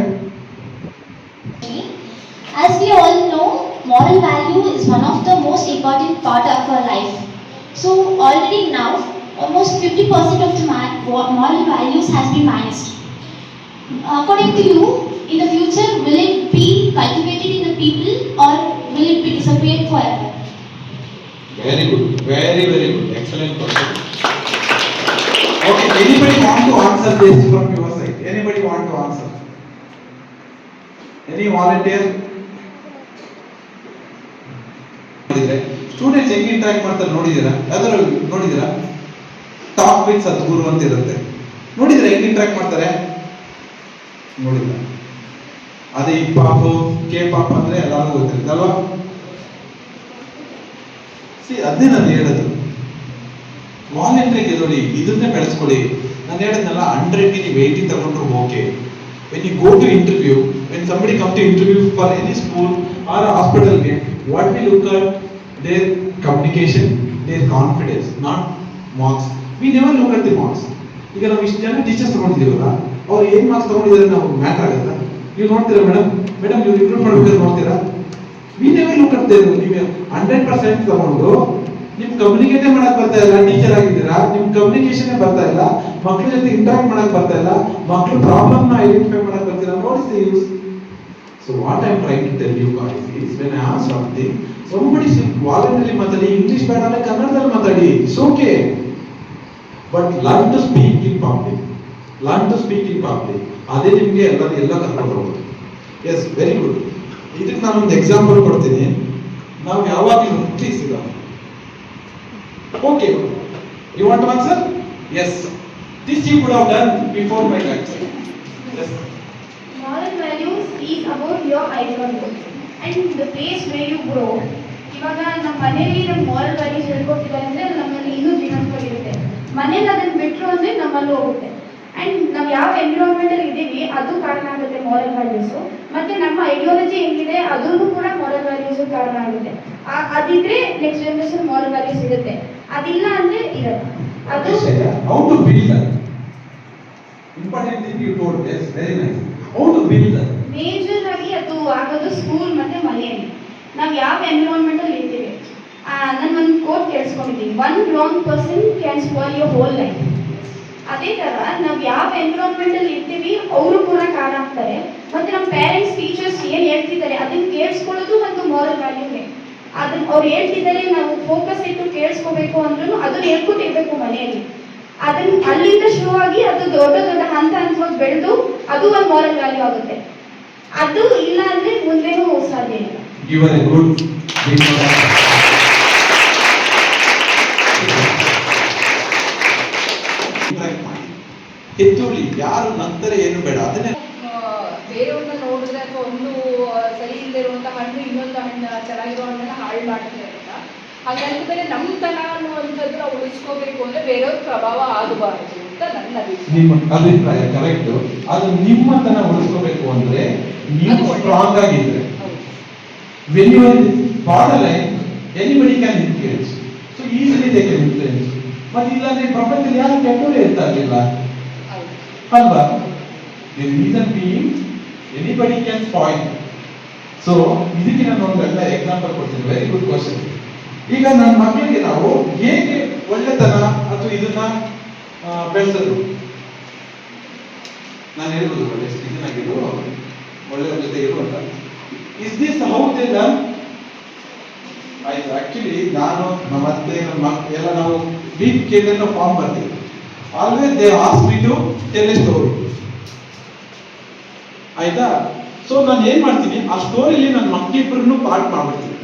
As we all know, moral value is one of the most important part of our life. So already now, almost 50% of the moral values has been managed. According to you, in the future, will it be cultivated in the people or will it be disappeared forever? Very good, very good, excellent question. Okay, anybody want to answer this from your side? Anybody want to answer? Any volunteer? Students ಹೆಂಗೆ interact ಮಾಡ್ತಾರೆ ನೋಡಿದ್ದೀರಾ? ಯಾವ್ದಾದ್ರು ನೋಡಿದ್ದೀರಾ? Talk with ಸದ್ಗುರು ಅಂತ ಇರುತ್ತೆ, ನೋಡಿದ್ರೆ ಹೆಂಗೆ interact ಮಾಡ್ತಾರೆ? ನೋಡಿಲ್ಲ. ಅದೇ ಈ ಪಾಪು ಕೆ ಪಾಪ ಅಂದ್ರೆ ಎಲ್ಲರಿಗೂ ಗೊತ್ತಿರುತ್ತೆ ಅಲ್ವಾ? ಅದೇ ನಾನು ಹೇಳೋದು, ವಾಲಂಟ್ರಿಗೆ ನೋಡಿ, ಇದನ್ನೇ ಬೆಳೆಸ್ಕೊಡಿ. ನಾನು ಹೇಳಿದ್ನಲ್ಲ, 100ಗೆ ನೀವು 80 ತಗೊಂಡ್ರು okay. When you go to interview, when somebody come to interview for any school or hospital, what we look at their communication, their confidence, not marks. We never look at the marks. ಈಗ ನಾವು ಇಷ್ಟು ಜನ teachers ತಗೊಂಡಿದ್ದೀವಲ್ಲ, ಅವ್ರು ಏನ್ marks ತಗೊಂಡಿದ್ದಾರೆ ನಾವು matter ಆಗುತ್ತಾ? ನೀವು ನೋಡ್ತೀರಾ ಮೇಡಮ್ ನೀವು ರಿಕ್ರೂಟ್ ಮಾಡ್ಬೇಕಾದ್ರೆ ನೋಡ್ತೀರಾ? We never look at there. ನೀವು 100% ತಗೊಂಡು ನಿಮ್ ಕಮ್ಯುನಿಕೇಟ್ ಮಾಡಕ್ ಬರ್ತಾ ಇಲ್ಲ, ಟೀಚರ್ ಆಗಿದ್ದೀರಾ, ನಿಮ್ ಕಮ್ಯುನಿಕೇಶನ್ ಬರ್ತಾ ಇಲ್ಲ, ಮಕ್ಕಳ ಜೊತೆ ಇಂಟರಾಕ್ಟ್ ಮಾಡಕ್ ಬರ್ತಾ ಇಲ್ಲ, ಮಕ್ಕಳ ಪ್ರಾಬ್ಲಮ್ ನ ಐಡೆಂಟಿಫೈ ಮಾಡಕ್ ಬರ್ತೀರಾ, what is the use? So what I am trying to tell you guys is, when I ask something, somebody should voluntarily matadi, English ಬೇಡ ಕನ್ನಡದಲ್ಲಿ ಮಾತಾಡಿ, it's okay. But learn to speak in public. Learn to speak in public. ಅದೇ ನಿಮಗೆ ಎಲ್ಲ ಕರ್ಕೊಂಡು ಹೋಗೋದು. Yes, very good. ಇದಕ್ಕೆ ನಾನು ಒಂದು ಎಕ್ಸಾಂಪಲ್ ಕೊಡ್ತೀನಿ. ನಾವು ಯಾವಾಗಲೂ ಪ್ಲೀಸ್ ಈಗ okay, you want to answer? Yes, this you could have done before my lecture. Yes. Moral values is about your ideology and the place where you grow. ಇವಾಗ ನಮ್ಮ ಮನೆಯಲ್ಲಿ ನಮ್ಮ ಮಾರಲ್ ವ್ಯಾಲ್ಯೂಸ್ ಹೇಳ್ಕೊಟ್ಟಿದ್ದಾರೆ ಅಂದ್ರೆ ಅದು ನಮ್ಮಲ್ಲಿ ಇನ್ನೂ ಜೀವಂತವಾಗಿರುತ್ತೆ. ಮನೇಲಿ ಅದನ್ನ ಬಿಟ್ಟರು ಅಂದ್ರೆ ನಮ್ಮಲ್ಲಿ ಹೋಗುತ್ತೆ. ಅಂಡ್ ನಾವು ಯಾವ ಎನ್ವಿರಾನ್ಮೆಂಟ್ ಅಲ್ಲಿ ಇದ್ದೀವಿ ಅದು ಕಾರಣ ಆಗುತ್ತೆ ಮಾರಲ್ ವ್ಯಾಲ್ಯೂಸ್. ಮತ್ತೆ ನಮ್ಮ ಐಡಿಯಾಲಜಿ ಹೆಂಗಿದೆ ಅದೂ ಕೂಡ ಮಾರಲ್ ವ್ಯಾಲ್ಯೂಸ್ ಕಾರಣ ಆಗುತ್ತೆ. ಅದಿದ್ರೆ ನೆಕ್ಸ್ಟ್ ಜನರೇಷನ್ ಮಾರಲ್ ವ್ಯಾಲ್ಯೂಸ್ ಇರುತ್ತೆ, ಅದಿಲ್ಲ ಅಂದ್ರೆ ಇರಲ್ಲ. ಅದು how to build that important thing you told. Yes, very nice. How to build that? Major ಆಗಿ ಅದು ಆಗೋದು ಸ್ಕೂಲ್ ಮತ್ತೆ ಮನೆಯಲ್ಲಿ. ನಾವು ಯಾವ ಎನ್ವಿರಾನ್ಮೆಂಟ್ ಅಲ್ಲಿ ಇರ್ತೀವಿ. ನಾನು ಒಂದು ಕೋಟ್ ಕೇಳಿಸ್ಕೊಂಡಿದ್ದೀನಿ, one wrong person can spoil your whole life. ಅದೇ ತರ ನಾವು ಯಾವ ಎನ್ವಿರಾನ್ಮೆಂಟ್ ಅಲ್ಲಿ ಇರ್ತೀವಿ ಅವರು ಕೂಡ ಕಾರಣ ಆಗ್ತಾರೆ. ಮತ್ತೆ ನಮ್ಮ ಪೇರೆಂಟ್ಸ್ ಟೀಚರ್ಸ್ ಏನ್ ಹೇಳ್ತಿದ್ದಾರೆ ಅದನ್ನ ಕೇಳಿಸ್ಕೊಳ್ಳೋದು ಒಂದು ಮಾರಲ್ ವ್ಯಾಲ್ಯೂನೇ. ಅದನ್ನ ಅವ್ರು ಹೇಳ್ತಿದ್ದಾರೆ ನಾವು ಫೋಕಸ್ ಇಟ್ಟು ಕೇಳಿಸ್ಕೋಬೇಕು ಅಂದ್ರೂ ಅದನ್ನ ಹೇಳ್ಕೊಟ್ಟಿರ್ಬೇಕು ಮನೆಯಲ್ಲಿ. ಅದನ್ನ ಅಲ್ಲಿಂದ ಶುರುವಾಗಿ ಅದು ದೊಡ್ಡ ದೊಡ್ಡ ಹಂತವಾಗಿ ಬೆಳೆದು ಅದು ಒಂದು ಮಾರಲ್ ವ್ಯಾಲ್ಯೂ ಆಗುತ್ತೆ. ಅದು ಇಲ್ಲ ಅಂದ್ರೆ ಮುಂದೆನೂ ಸಾಧ್ಯ ಇಲ್ಲ. You are a good big ಎತ್ತುಳಿ ಯಾರು ನಂತರ ಏನು ಬೇಡ ಅದನ್ನೇ ಬೇರೆಯವ್ರನ್ನ ನೋಡಿದ್ರೆ ಅಥವಾ ಒಂದು ಸರಿ ಇಲ್ಲದೆ ಇರುವಂಥ ಹಣ್ಣು ಇನ್ನೊಂದು ಹಣ್ಣು ಚೆನ್ನಾಗಿರೋ ಹಣ್ಣನ್ನ ಹಾಳು ಮಾಡ್ತಾ ಇರುತ್ತ. ಹಾಗಾಗಿ ಬೇರೆ ನಮ್ಮ ತನ ಅನ್ನುವಂಥದ್ದು ನಾವು ಉಳಿಸ್ಕೋಬೇಕು ಅಂದ್ರೆ ಬೇರೆಯವ್ರ ಪ್ರಭಾವ ಆಗಬಾರದು ಅಂತ ನನ್ನ ಅಭಿಪ್ರಾಯ. ನಿಮ್ಮ ಅಭಿಪ್ರಾಯ ಕರೆಕ್ಟ್. ಅದು ನಿಮ್ಮತನ ಉಳಿಸ್ಕೋಬೇಕು ಅಂದ್ರೆ ನೀವು ಸ್ಟ್ರಾಂಗ್ ಆಗಿದ್ರೆ, when you are borderline anybody can influence, so easily they can influence. ಮತ್ತೆ ಇಲ್ಲಾಂದ್ರೆ ಪ್ರಪಂಚದಲ್ಲಿ ಯಾರು ಕೆಟ್ಟವರು ಇರ್ತಾ ಇರಲಿಲ್ಲ ಅಲ್ವಾ? The reason being anybody can spoil. So ಇದಕ್ಕೆ ನಾನು ಒಂದು ಒಳ್ಳೆ ಎಕ್ಸಾಂಪಲ್ ಕೊಡ್ತೀನಿ. Very good question. ಈಗ ನನ್ನ ಮಕ್ಕಳಿಗೆ ನಾವು ಹೇಗೆ ಒಳ್ಳೆತನ ಅಥವಾ ಇದನ್ನ ಬೆಳೆಸೋದು, ನಾನು ಹೇಳ್ಬೋದು ಒಳ್ಳೆ ಇದನ್ನಾಗಿರು, ಒಳ್ಳೆಯವ್ರ ಜೊತೆ ಇರು ಅಂತ. Is this how they learn? ಆಯ್ತು. ಆಕ್ಚುಲಿ ನಾನು ನಮ್ಮ ಅತ್ತೆ ನಮ್ಮ ಎಲ್ಲ ನಾವು ವೀಕ್ ಕೇಳಿದ್ರೆ ಫಾರ್ಮ್ ಬರ್ತೀವಿ. Always they ask me to tell a story. ಆಯ್ತಾ? ಸೊ ನಾನು ಏನ್ ಮಾಡ್ತೀನಿ, ಆ ಸ್ಟೋರಿಲಿ ನನ್ನ ಮಕ್ಕಳಿಬ್ಬರನ್ನು ಪಾರ್ಟ್ ಮಾಡ್ಬಿಡ್ತೀನಿ.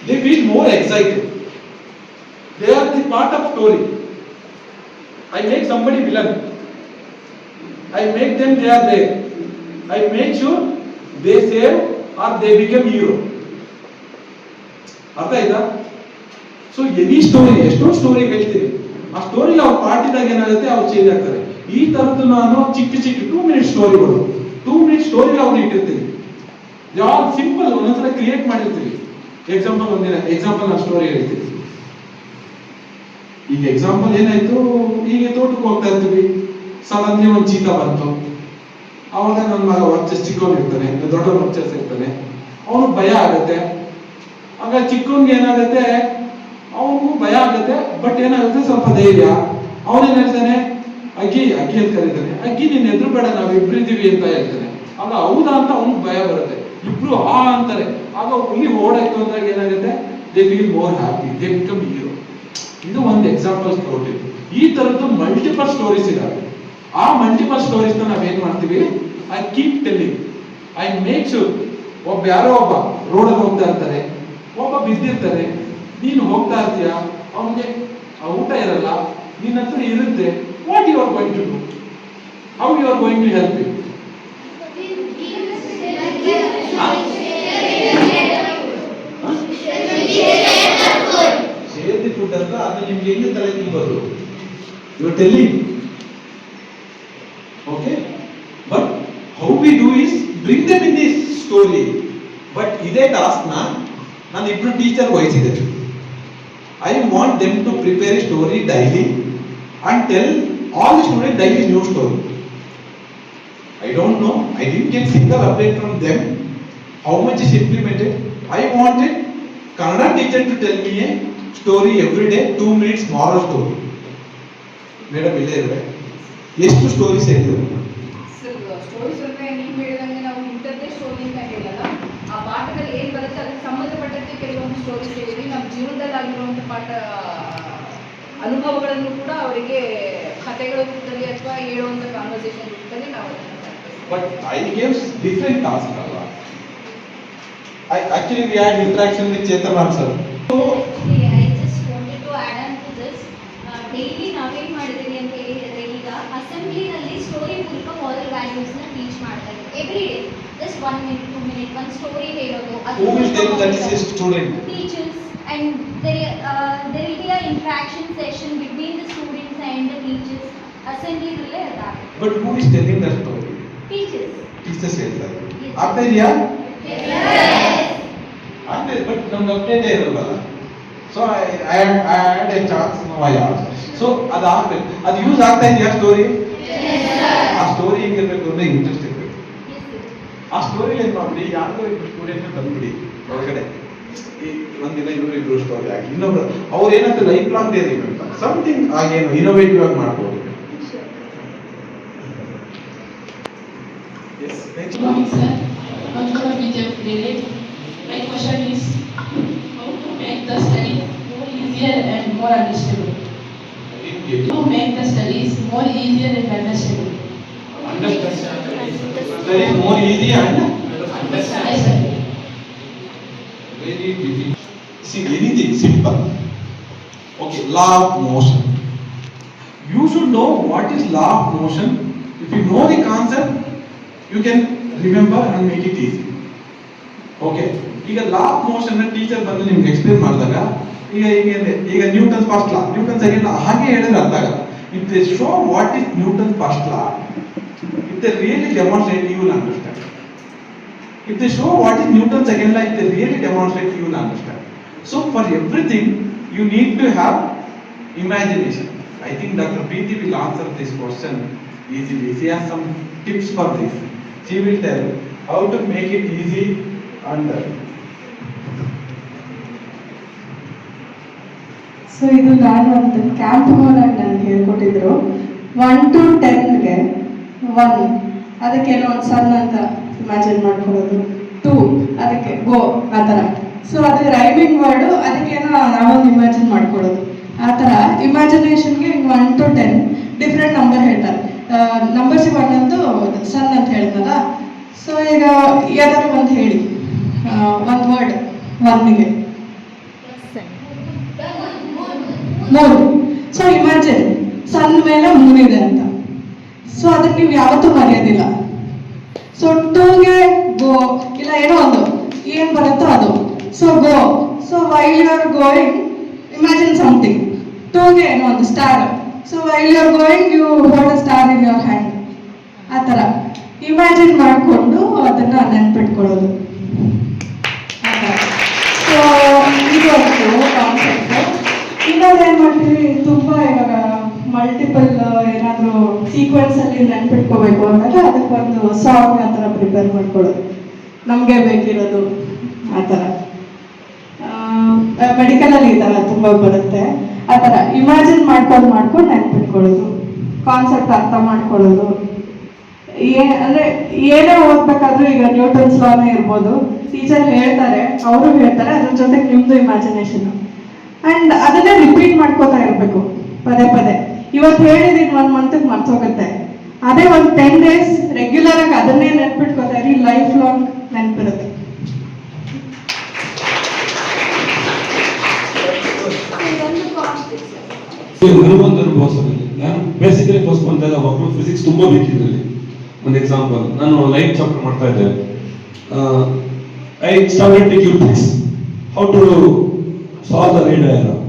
They feel more excited. They are the part of story. I make somebody villain. I make them they are there. I make sure they save or they become hero. ಅರ್ಥ ಆಯ್ತಾ? ಸೊ ಎನಿ ಸ್ಟೋರಿ, ಎಷ್ಟೋ story ಹೇಳ್ತೀವಿ, ಆ ಸ್ಟೋರಿಲಿ ಅವ್ರು ಪಾರ್ಟಿದಾಗ ಏನಾಗುತ್ತೆ ಅವ್ರು change ಆಗ್ತಾರೆ. ಈ ತರದ್ದು ನಾನು ಚಿಕ್ಕ 2 ಮಿನಿಟ್ ಸ್ಟೋರಿಗಳು, 2 ಮಿನಿಟ್ ಸ್ಟೋರಿ ಅವ್ರು ಇಟ್ಟಿರ್ತೀವಿ. ಯಾವ ಸಿಂಪಲ್ ಒಂದೊಂದ್ಸಲ ಕ್ರಿಯೇಟ್ ಮಾಡಿರ್ತೀವಿ. ಎಕ್ಸಾಂಪಲ್ ನಾನು ಸ್ಟೋರಿ ಹೇಳ್ತೀನಿ. ಈಗ ಎಕ್ಸಾಂಪಲ್ ಏನಾಯ್ತು, ಈಗ ತೋಟಕ್ಕೆ ಹೋಗ್ತಾ ಇರ್ತೀವಿ, ಸಡನ್ಲಿ ಒಂದು ಚೀತಾ ಬಂತು. ಅವಾಗ ನನ್ನ ಮಗ ವರ್ಚಸ್ ಚಿಕ್ಕವನು ಇರ್ತಾನೆ, ದೊಡ್ಡ ವರ್ಚಸ್ ಇರ್ತಾನೆ, ಅವನು ಭಯ ಆಗುತ್ತೆ. ಆಗ ಚಿಕ್ಕವನ್ಗೆ ಏನಾಗುತ್ತೆ, ಅವನಿಗೂ ಭಯ ಆಗುತ್ತೆ. ಬಟ್ ಏನಾಗುತ್ತೆ, ಸ್ವಲ್ಪ ಧೈರ್ಯ. ಅವನೇನ್ ಹೇಳ್ತಾನೆ, ಅಗ್ಗಿ ಅಂತ ಕರೀತಾನೆ. ಅಗ್ಗಿ ನೀನ್ ಎದುರು ಬೇಡ, ನಾವು ಇಬ್ರು ಇದೀವಿ ಅಂತ ಹೇಳ್ತಾನೆ. ಆಗ ಹೌದಾ ಅಂತ ಅವನಿಗೆ ಭಯ ಬರುತ್ತೆ. ಇಬ್ರು ಅಂತಾರೆ. ಆಗ ಹುಲಿ ಓಡಾಯ್ತು ಅಂದಾಗ ಏನಾಗುತ್ತೆ, they feel more happy, they become hero. ಇದು ಒಂದು ಎಕ್ಸಾಂಪಲ್ ಕೊಟ್ಟಿದ್ದು. ಈ ತರದ್ದು ಮಲ್ಟಿಪಲ್ ಸ್ಟೋರೀಸ್ ಇದಾವೆ. ಆ ಮಲ್ಟಿಪಲ್ ಸ್ಟೋರೀಸ್ ನಾವೇನ್ ಮಾಡ್ತೀವಿ, I keep telling, I make sure. ಯಾರೋ ಒಬ್ಬ ರೋಡಲ್ಲಿ ಹೋಗ್ತಾ ಇರ್ತಾರೆ, ಒಬ್ಬ ಬಿದ್ದಿರ್ತಾರೆ, ನೀನು ಹೋಗ್ತಾ ಇರ್ತೀಯ, ಅವನಿಗೆ ಊಟ ಇರಲ್ಲ, ನಿನ್ನ ಹತ್ರ ಇರುತ್ತೆ. What you are going to do? How you are going to help you? share the food ಅಂತ ಅದು ನಿಮ್ಗೆ ಹೆಂಗೆ ತಲೆ ತಿನ್ಬೋದು? You are telling. Okay, but how we do is bring them in this story. But ಇದೇ task ನಾನು ಇಬ್ರು teacher ವಹಿಸಿದೆ. I want them to prepare a story daily and tell all the student daily new story. don't know. I didn't get single update from them. How much is implemented? I wanted Kannada teacher to tell me a story every day, 2 minutes moral story. Madam, ಎಷ್ಟು stories ಹೇಳಿದ್ರು? Stories ಅಂದ್ರೆ ನೀವು ಹೇಳಿದಂಗೆ ನಾವು ಇಂಥದ್ದೇ story ಅಂತ ಹೇಳಲ್ಲ. ಆ ಪಾಠದಲ್ಲಿ ಏನು ಬರುತ್ತೆ ಅದಕ್ಕೆ ಸಂಬಂಧಪಟ್ಟಂತೆ ಕೆಲವೊಂದು ಸ್ಟೋರೀಸ್ ಹೇಳಿದ್ವಿ. ನಮ್ಮ ಜೀವನದಲ್ಲಿ ಆಗಿರುವಂಥ ಅನುಭವಗಳನ್ನು ಕೂಡ ಅವರಿಗೆ ಕಥೆಗಳ ರೂಪದಲ್ಲಿ ಅಥವಾ ಹೇಳುವಂಥ ಕಾನ್ವರ್ಸೇಷನ್ ರೂಪದಲ್ಲಿ ನಾವು But I gave different tasks. Actually we had interaction with Chetan ma'am sir. So I just wanted to add on to this. Daily ನಾವೇನ್ ಮಾಡಿದೀವಿ ಅಂತ ಹೇಳಿದ್ರೆ ಈಗ ಅಸೆಂಬ್ಲಿನಲ್ಲಿ ಸ್ಟೋರಿ ಮೂಲಕ ಮಾರಲ್ ವ್ಯಾಲ್ಯೂಸ್ ನ ಟೀಚ್ ಮಾಡ್ತಾರೆ. Every day just 1 minute 2 minute ಒಂದು story ಹೇಳೋದು. who will tell that is a student? Teachers, and there will be an interaction session between the students and the teachers. Assembly rule ada. But who is telling that story? Teachers. Teachers ಹೇಳ್ತಾರೆ. Yes. ಆಗ್ತಾ ಇದೆಯಾ? Yes. ಆಗ್ತಾ ಇದೆ, but ನಮ್ಗೆ ಅಪ್ಡೇಟೇ ಇರಲ್ಲ. So I had a chance now I asked. So ಅದಾಗಬೇಕು. ಅದು use ಆಗ್ತಾ ಇದೆಯಾ ಸ್ಟೋರಿ? Yes sir. ಆ ಸ್ಟೋರಿ ಹೆಂಗಿರ್ಬೇಕು ಅಂದ್ರೆ ಇಂಟ್ರೆಸ್ಟ್ ಇರಬೇಕು. Yes sir. ಆ ಸ್ಟೋರಿ ಏನು ಮಾಡಿ ಯಾರಿಗೋ ಇಬ್ಬರು ಸ್ಟೂಡೆಂಟ್ ತಂದ್ಬಿಡಿ ಹೊರಗಡೆ. ಈ ಒಂದಿನ ಇಬ್ರು ಸ್ಟೋರಿ ಆಗಿ ಇನ್ನೊಬ್ರು ಅವ್ರು ಏನಂತ life long day remember something ಆಗೇನು ಇನೋವೇಟಿವ್ ಆಗಿ ಮಾಡ್ಬೋದು. Yes, next Good morning, sir. Manjula Vijay Pillai. My question is, how to make the study more easier and more understandable? To make the studies more easier and understandable. Study more easy and Yes, sir. very difficult. See, anything simple. Okay, law of motion. You should know what is law of motion. If you know the concept, you can remember and make it easy. Okay. ಈಗ law of motion teacher ಬಂದು ನಿಮ್ಗೆ explain ಮಾಡಿದಾಗ ಈಗ Newton's first law, Newton second law ಹಾಗೆ ಹೇಳಿದ್ರೆ ಅರ್ಥ ಆಗಲ್ಲ. If they show what is Newton first law, if they really demonstrate you will understand. If they show what is Newton's second law, if they really demonstrate, you will understand. So for everything, you need to have imagination. I think Dr. Preeti will answer this question easily. She has some tips for this. She will tell how to make it easy and so ಇದು ನಾನು ಒಂದು camp ಮೂಲಕ ನನಗೆ ಹೇಳ್ಕೊಟ್ಟಿದ್ರು. 1 to 10ಗೆ 1 ಅದಕ್ಕೇನೋ ಒಂದು ಸಣ್ಣ ಅಂತ imagine ಮಾಡ್ಕೊಳ್ಳೋದು, 2 ಅದಕ್ಕೆ ಗೋ ಆ ಥರ. ಸೊ ಅದಕ್ಕೆ ರೈಮಿಂಗ್ ವರ್ಡು ಅದಕ್ಕೇನೋ ನಾವೊಂದು ಇಮ್ಯಾಜಿನ್ ಮಾಡ್ಕೊಳ್ಳೋದು ಆ ಥರ. ಇಮ್ಯಾಜಿನೇಷನ್ಗೆ 1 to 10 ಡಿಫ್ರೆಂಟ್ ನಂಬರ್ ಹೇಳ್ತಾರೆ. ನಂಬರ್ಸಿಗೆ ಒಂದೊಂದು ಸಣ್ಣ ಅಂತ ಹೇಳ್ತಲ್ಲ. ಸೊ ಈಗ ಯಾವ್ದಾದ್ರು ಒಂದು ಹೇಳಿ ಒಂದು ವರ್ಡ್ 1ಗೆ 3. ಸೊ ಇಮ್ಯಾಜಿನ್ ಸಣ್ಣ ಮೇಲೆ 3 ಇದೆ ಅಂತ. ಸೊ ಅದಕ್ಕೆ ನೀವು ಯಾವತ್ತೂ ಮರೆಯೋದಿಲ್ಲ. ಸೊ 2ಗೆ ಗೋ ಇಲ್ಲ ಏನೋ ಒಂದು ಏನು ಬರುತ್ತೋ ಅದು. So go. So while you are going imagine something. 2ಗೆ ಏನೋ ಒಂದು star. So while you are going you hold a star in your hand. ಆ ಥರ ಇಮ್ಯಾಜಿನ್ ಮಾಡಿಕೊಂಡು ಅದನ್ನ ನೆನ್ಪಿಟ್ಕೊಳ್ಳೋದು. ಸೊ ಇದು ಒಂದು ಕಾನ್ಸೆಪ್ಟ್. ಇನ್ನೊಂದು ಏನು ಮಾಡ್ತೀವಿ, ತುಂಬ ಇವಾಗ ಮಲ್ಟಿಪಲ್ ಏನಾದರೂ ಸೀಕ್ವೆನ್ಸಲ್ಲಿ ನೆನ್ಪಿಟ್ಕೋಬೇಕು ಅಂದಾಗ ಅದಕ್ಕೊಂದು ಸಾಂಗ್ ಆ ಥರ ಪ್ರಿಪೇರ್ ಮಾಡ್ಕೊಳ್ಳೋದು ನಮಗೆ ಬೇಕಿರೋದು ಆ ಥರ. ಮೆಡಿಕಲಲ್ಲಿ ಈ ಥರ ತುಂಬ ಬರುತ್ತೆ. ಆ ಥರ ಇಮ್ಯಾಜಿನ್ ಮಾಡ್ಕೊಂಡು ನೆನ್ಪಿಟ್ಕೊಳ್ಳೋದು, ಕಾನ್ಸೆಪ್ಟ್ ಅರ್ಥ ಮಾಡ್ಕೊಳ್ಳೋದು. ಅಂದರೆ ಏನೇ ಓದ್ಬೇಕಾದ್ರೂ ಈಗ ನ್ಯೂಟನ್ಸ್ ಲಾನೇ ಇರ್ಬೋದು, ಟೀಚರ್ ಹೇಳ್ತಾರೆ, ಅವರು ಹೇಳ್ತಾರೆ, ಅದ್ರ ಜೊತೆಗೆ ನಿಮ್ಮದು ಇಮ್ಯಾಜಿನೇಷನ್ ಆ್ಯಂಡ್ ಅದನ್ನೇ ರಿಪೀಟ್ ಮಾಡ್ಕೋತಾ ಇರಬೇಕು ಪದೇ ಪದೇ. ಇವತ್ತು ಹೇಳಿದೀನಿ 1 ಮಂತ್ಗೆ ಮರ್ತೋಗುತ್ತೆ. ಅದೇ ಒಂದು 10 days ರೆಗ್ಯುಲರ್ ಆಗಿ ಅದನ್ನೇ ನೆನ್ಪಿಟ್ಕೋತಾ ಇರಿ, ಲೈಫ್ ಲಾಂಗ್ ನೆನಪಿರುತ್ತೆ. ನನಗೊಂದು ಅನುಭವ ಸರ್. ನಾನು ಬೇಸಿಕಲಿ ಫಸ್ಟ್ ಬಂದಾಗ ಮಕ್ಕಳು ಫಿಸಿಕ್ಸ್ ತುಂಬ ಬೇಕಿದ್ರಲ್ಲಿ. ಒಂದು ಎಕ್ಸಾಂಪಲ್, ನಾನು ಲೈಟ್ ಚಾಪ್ಟರ್ ಮಾಡ್ತಾ ಇದ್ದೆ. I started taking things how to solve the ray diagram.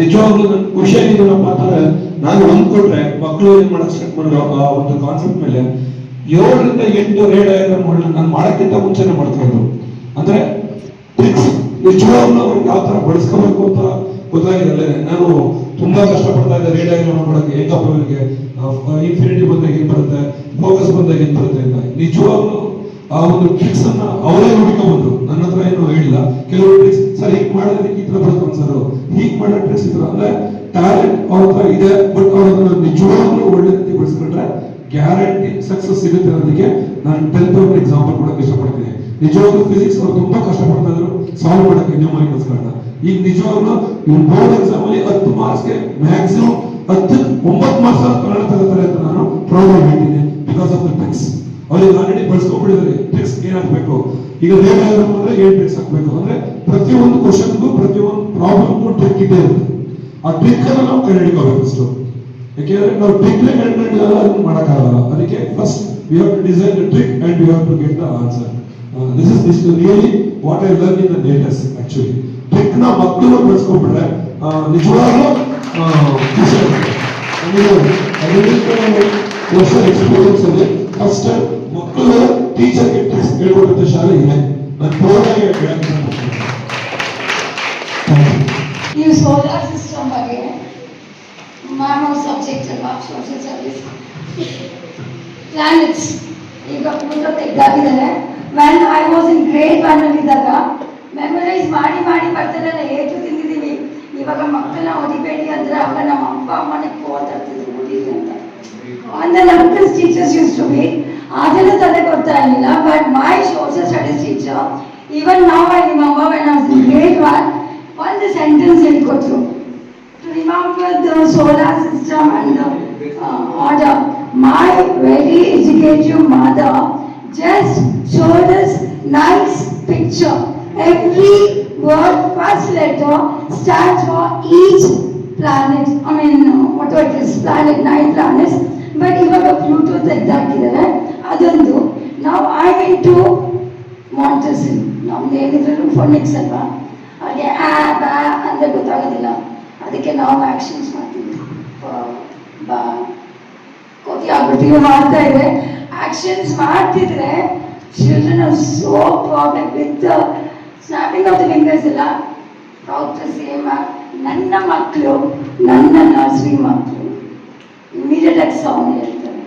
ನಿಜವಾಗ್ಲೂ ನನ್ನ ಖುಷಿಯಾಗಿದ್ದೀನಪ್ಪ ಅಂತಂದ್ರೆ ನಾನು ಅಂದ್ಕೊಟ್ರೆ ಮಕ್ಕಳು ಏನ್ ಮಾಡಕ್ ಸ್ಟಾರ್ಟ್ ಮಾಡಿದ್ರು ಆ ಒಂದು ಕಾನ್ಸೆಪ್ಟ್ ಮೇಲೆ 7 ರಿಂದ 8 ರೇಡ್ ಡಯಾಗ್ರಾಮ್ ನಾನು ಮಾಡೋಕ್ಕಿಂತ ಮುಂಚೆನೆ ಮಾಡ್ತಿದ್ರು. ಅಂದ್ರೆ ಟ್ರಿಕ್ಸ್ ನಿಜವಾಗ್ಲೂ ಅವ್ರಿಗೆ ಯಾವ ತರ ಬಳಸ್ಕೋಬೇಕು ಅಂತ ಗೊತ್ತಾಗಿರಲ್ಲ. ನಾನು ತುಂಬಾ ಕಷ್ಟಪಡ್ತಾ ಇದ್ದಾರೆ ರೇಡಿಯೋಗ್ರಾಮ್ ಮಾಡೋಕೆ, ಹೇಗಪ್ಪ ಇವರಿಗೆ ಇನ್ಫಿನಿಟಿ ಬಂದಾಗ ಏನ್ ಬರುತ್ತೆ, ಫೋಕಸ್ ಬಂದಾಗ ಏನ್ ಬರುತ್ತೆ ಅಂತ. ನಿಜವಾಗ್ಲೂ ಆ ಒಂದು ಟ್ರಿಕ್ಸ್ ಅನ್ನ ಅವರೇ ಹುಡುಕೊಂಡ್ಬಂದ್ರು, ನನ್ನ ಹತ್ರ ಏನು ಹೇಳಿಲ್ಲ. ಕೆಲವು ಟ್ರಿಕ್ಸ್ ಸರ್ ಹೀಗ್ ಮಾಡೋದಕ್ಕೆ ಈ ತರ ಬರುತ್ತೆ ಸರ್, ಹೀಗ್ ಮಾಡೋ ಟ್ರಿಕ್ಸ್ ಇದ್ರ ಅಂದ್ರೆ ಟ್ಯಾಲೆಂಟ್ ಅವ್ರ ಹತ್ರ ಇದೆ, ಬಟ್ ಅವ್ರ ಅದನ್ನ ನಿಜವಾಗ್ಲೂ ಒಳ್ಳೆ ರೀತಿ ಬಳಸ್ಕೊಂಡ್ರೆ ಗ್ಯಾರಂಟಿ ಸಕ್ಸಸ್ ಸಿಗುತ್ತೆ ಅನ್ನೋದಕ್ಕೆ ನಾನು 10th ಎಕ್ಸಾಂಪಲ್ ಕೊಡಕ್ಕೆ ಇಷ್ಟಪಡ್ತೀನಿ. ನಿಜವಾಗ್ಲೂ ಫಿಸಿಕ್ಸ್ ಅವ್ರು ತುಂಬಾ ಕಷ್ಟಪಡ್ತಾ ಇದ್ರು ಸಾಲ್ವ್ ಮಾಡಕ್ಕೆ ನ್ಯೂಮರಿಕಲ್ಸ್ಗಳನ್ನ. ಈಗ ನಿಜವಾಗ್ಲೂ ಇವ್ರು ಬೋರ್ಡ್ ಎಕ್ಸಾಮ್ ಅಲ್ಲಿ 10 ಮಾರ್ಕ್ಸ್ಗೆ ಮ್ಯಾಕ್ಸಿಮಮ್ 9 ಮಾರ್ಕ್ಸ್ ಕನ್ನಡ ತಗೋತಾರೆ ಅಂತ ನಾನು ಪ್ರೌಡ್ ಆಗಿ ಹೇಳ್ತೀನಿ. ಬಿಕಾಸ್ ಆಫ್ ದ ಟ್ರಿಕ್ಸ್ ಅವ್ರಿಗೆ ಆಲ್ರೆಡಿ ಬಳಸ್ಕೊಂಡ್ಬಿಟ್ಟಿದ್ದಾರೆ. ಟ್ರಿಕ್ಸ್ ಏನ್ ಹಾಕ್ಬೇಕು, ಈಗ ರೇಡಿಯೋಗ್ರಾಮ್ ಅಂದ್ರೆ ಏನ್ ಟ್ರಿಕ್ಸ್ ಹಾಕ್ಬೇಕು ಅಂದ್ರೆ ಪ್ರತಿಯೊಂದು ಕ್ವಶನ್ಗೂ ಪ್ರತಿಯೊಂದು ಪ್ರಾಬ್ಲಮ್ಗೂ ಟ್ರಿಕ್ ಇದ್ದೇ ಇರುತ್ತೆ. ಆ ಟ್ರಿಕ್ ಅನ್ನ ನಾವು ಕಂಡು ಹಿಡ್ಕೋಬೇಕು ಫಸ್ಟ್. ಯಾಕೆಂದ್ರೆ ನಾವು ಟ್ರಿಕ್ ಕಂಡು ಅದನ್ನ ಮಾಡಕ್ಕಾಗಲ್ಲ. ಅದಕ್ಕೆ first we have to design the trick and we have to get the answer. This is really what I learn in the latest. Actually trick ನ ಮಕ್ಕಳು ಬಳಸ್ಕೊಂಡ್ಬಿಟ್ರೆ ನಿಜವಾಗ್ಲೂ ಖುಷಿ ಆಗುತ್ತೆ. ವರ್ಷ ಎಕ್ಸ್ಪೀರಿಯನ್ಸ್ ಅಲ್ಲಿ ಫಸ್ಟ್ ಮಕ್ಕಳು ಟೀಚರ್ಗೆ ಟ್ರಿಕ್ಸ್ ಹೇಳ್ಕೊಡುತ್ತೆ ಶಾಲೆ ಇದೆ. ನಾನು ಪೂರ್ಣವಾಗಿ ಈ ಸೋಲಾರ್ ಸಿಸ್ಟಮ್ ಬಗ್ಗೆ ಮ್ಯಾಮ್ ಅವ್ರ ಸಬ್ಜೆಕ್ಟ್ ಅಲ್ವಾ, ಸೋಷಿಯಲ್ ಸರ್ವಿಸ್. ಪ್ಲಾನೆಟ್ಸ್ ಈಗ ಪ್ಲೂಟೋ ತೆಗ್ದಾಕಿದ್ದಾರೆ. When I was in grade 1 ಅಲ್ಲಿ ಇದ್ದಾಗ ಮೆಮೊರೈಸ್ ಮಾಡಿ ಮಾಡಿ ಬರ್ತಾರಲ್ಲ, ಏಟು ತಿಂದಿದ್ದೀವಿ. ಇವಾಗ ಮಕ್ಕಳನ್ನ ಹೊಡಿಬೇಡಿ ಅಂದ್ರೆ ಆಗ ನಮ್ಮ ಅಪ್ಪ ಅಮ್ಮನೇ ಕೋತಾಡ್ತಿದ್ರು ಹೊಡೀರಿ ಅಂತ. ಆನ್ ದ ನಮ್ಕಸ್ ಟೀಚರ್ಸ್ ಯೂಸ್ ಟು ಬಿ ಅದೆಲ್ಲ ತಲೆ ಗೊತ್ತಾ ಇರಲಿಲ್ಲ. But my social studies teacher even ನಾವ್ I remember when I was in grade 1 ಒಂದು ಸೆಂಟೆನ್ಸ್ ಹೇಳ್ಕೊಟ್ರು to remember the solar system and the order. My very educative mother just showed us nice picture. Every word, first letter stands for each planet. I mean, whatever it is, planet, 9 planets. But ivaga Pluto ತೆಗ್ದಾಕಿದ್ದಾರೆ ಅದೊಂದು. Now I'm into Montessori. ನಮ್ದು ಏನಿದ್ರು phonics ಅಲ್ವಾ, ಹಾಗೆ ಬಾ ಅಂದ್ರೆ ಗೊತ್ತಾಗೋದಿಲ್ಲ. ಅದಕ್ಕೆ ನಾವು ಆಕ್ಷನ್ಸ್ ಮಾಡ್ತೀವಿ. ಬಾ ಕೋತಿ ಆಗ್ಬಿಟ್ಟಿವಿ ಮಾಡ್ತಾ ಇದ್ರೆ ಆಕ್ಷನ್ಸ್ ಮಾಡ್ತಿದ್ರೆ children are so problem with snapping of the fingers ಎಲ್ಲ. ಪ್ರೌಡ್ ಟು ಸೇ ನನ್ನ ಮಕ್ಕಳು, ನನ್ನ ನರ್ಸರಿ ಮಕ್ಕಳು ಇಮಿಡಿಯೇಟ್ ಆಗಿ ಸೌಂಡ್ ಹೇಳ್ತಾರೆ.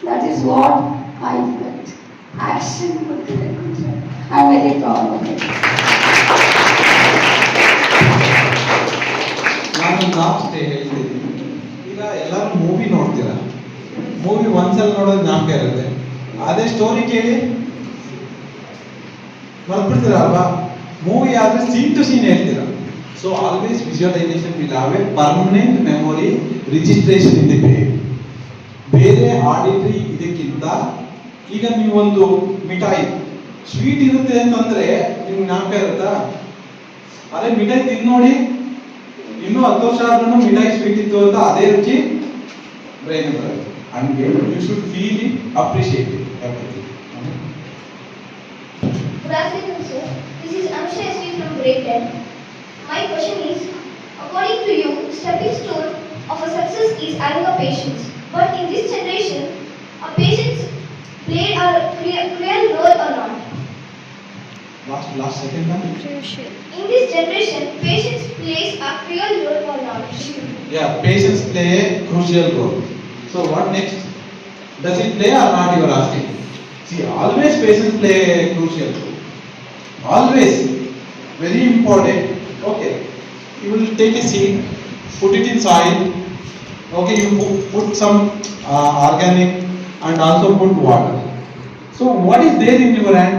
That is what I felt. Action ಗೊತ್ತಿದೆ. I am very proud of it. ನಾನು ಲಾಸ್ಟ್ ಹೇಳ್ತೀನಿ, ಈಗ ಎಲ್ಲರೂ ಮೂವಿ ನೋಡ್ತೀರಾ, ಮೂವಿ ಒಂದ್ಸಲ ನೋಡೋದು ಜ್ಞಾಪಕ ಇರುತ್ತೆ. ಅದೇ ಸ್ಟೋರಿ ಕೇಳಿ ಮರ್ಬಿಡ್ತೀರ ಅಲ್ವಾ. ಮೂವಿ ಆದ್ರೆ ಸೀನ್ ಟು ಸೀನ್ ಹೇಳ್ತೀರಾ. So always visualisation will have A permanent memory registration in the brain. ಬೇರೆ ಆಡಿಟರಿ ಇದಕ್ಕಿಂತ ಈಗ ನೀವೊಂದು ಮಿಠಾಯಿ ಸ್ವೀಟ್ ಇರುತ್ತೆ ಅಂತಂದ್ರೆ ನಿಮ್ಗೆ ಜ್ಞಾಪಕ ಇರುತ್ತಾ? ಅದೇ ಮಿಠಾಯಿ ತಿಂದು ನೋಡಿ, ಇನ್ನೂ 10 ವರ್ಷ ಆದ್ರೂ ಮಿಠಾಯಿ ಸ್ವೀಟ್ ಇತ್ತು ಅಂತ ಅದೇ ರುಚಿ ಬ್ರೈನ್ ಬರುತ್ತೆ. ಹಂಗೆ you should feel it, appreciate it. Good afternoon, sir. This is Anusha SV from grade 10. My question is, according to you, stepping stone of a success is having a patience. But in this generation, a patience played a cruel role or not? Last second one. In this generation, patience plays a cruel role or not? Yeah, patience play a crucial role. So what next? Does it play or not? You are asking. See, always patience play a crucial role. Always, very important. Okay, you will take a seed, put it in soil. Okay, you put some organic and also put water. So what is there in your hand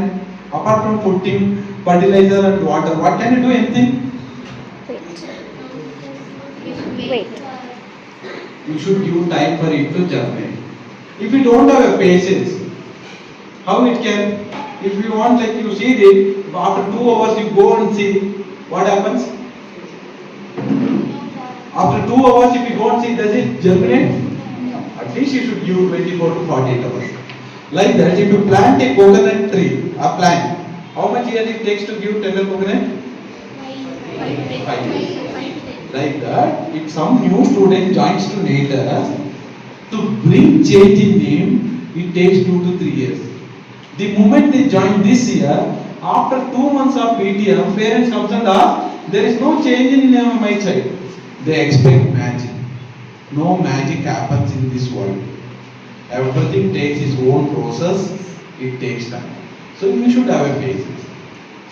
apart from putting fertilizer and water? What can you do? Anything? Wait. You should give time for it to germinate. If you don't have a patience, how it can? If you want, like you seed it, after 2 hours you go and see what happens. After 2 hours, if you go and see, does it germinate? No. At least you should give 24 to 48 hours. Like that, if you plant a coconut tree, a plant, how much years it takes to give tender coconut? 5 years. Like that, if some new student joins to NATAS, to bring change in him, it takes 2 to 3 years. The moment they join this year, after 2 months of PTM, parents comes and ask, there is no change in my child. They expect no magic happens in this world. Everything takes its own process, it takes time. So you should have a patience.